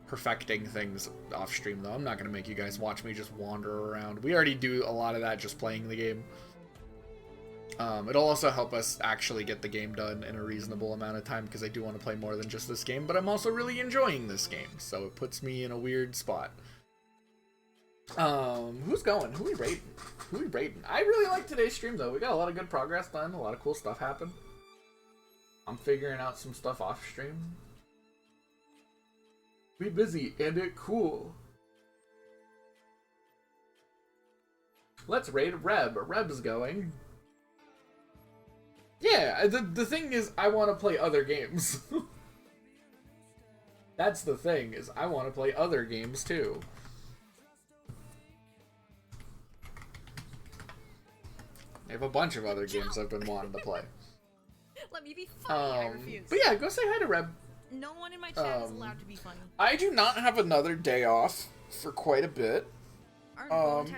perfecting things off stream though. I'm not gonna make you guys watch me just wander around. We already do a lot of that just playing the game. It'll also help us actually get the game done in a reasonable amount of time, because I do want to play more than just this game, but I'm also really enjoying this game, so it puts me in a weird spot. Who's going? Who we rating? Who we rating? I really like today's stream though. We got a lot of good progress done. A lot of cool stuff happened. I'm figuring out some stuff off stream. We busy and it cool. Let's raid Reb. Reb's going. Yeah, the thing is, I want to play other games. That's the thing, is I want to play other games too. I have a bunch of other games I've been wanting to play. Let me be funny, I refuse. But yeah, go say hi to Reb. No one in my chat is allowed to be funny. I do not have another day off for quite a bit.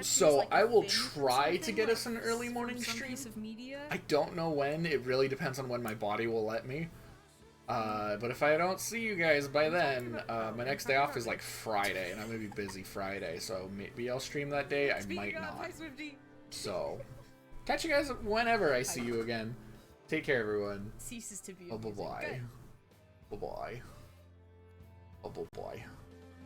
So like I will try to get us an early morning stream. Piece of media? I don't know when. It really depends on when my body will let me. But if I don't see you guys by then, my next day off is like Friday, and I'm gonna be busy Friday, so maybe I'll stream that day. I might not. So, catch you guys whenever I see you again. Take care, everyone. Ceases to be. Bye bye. Bye bye. Bye bye.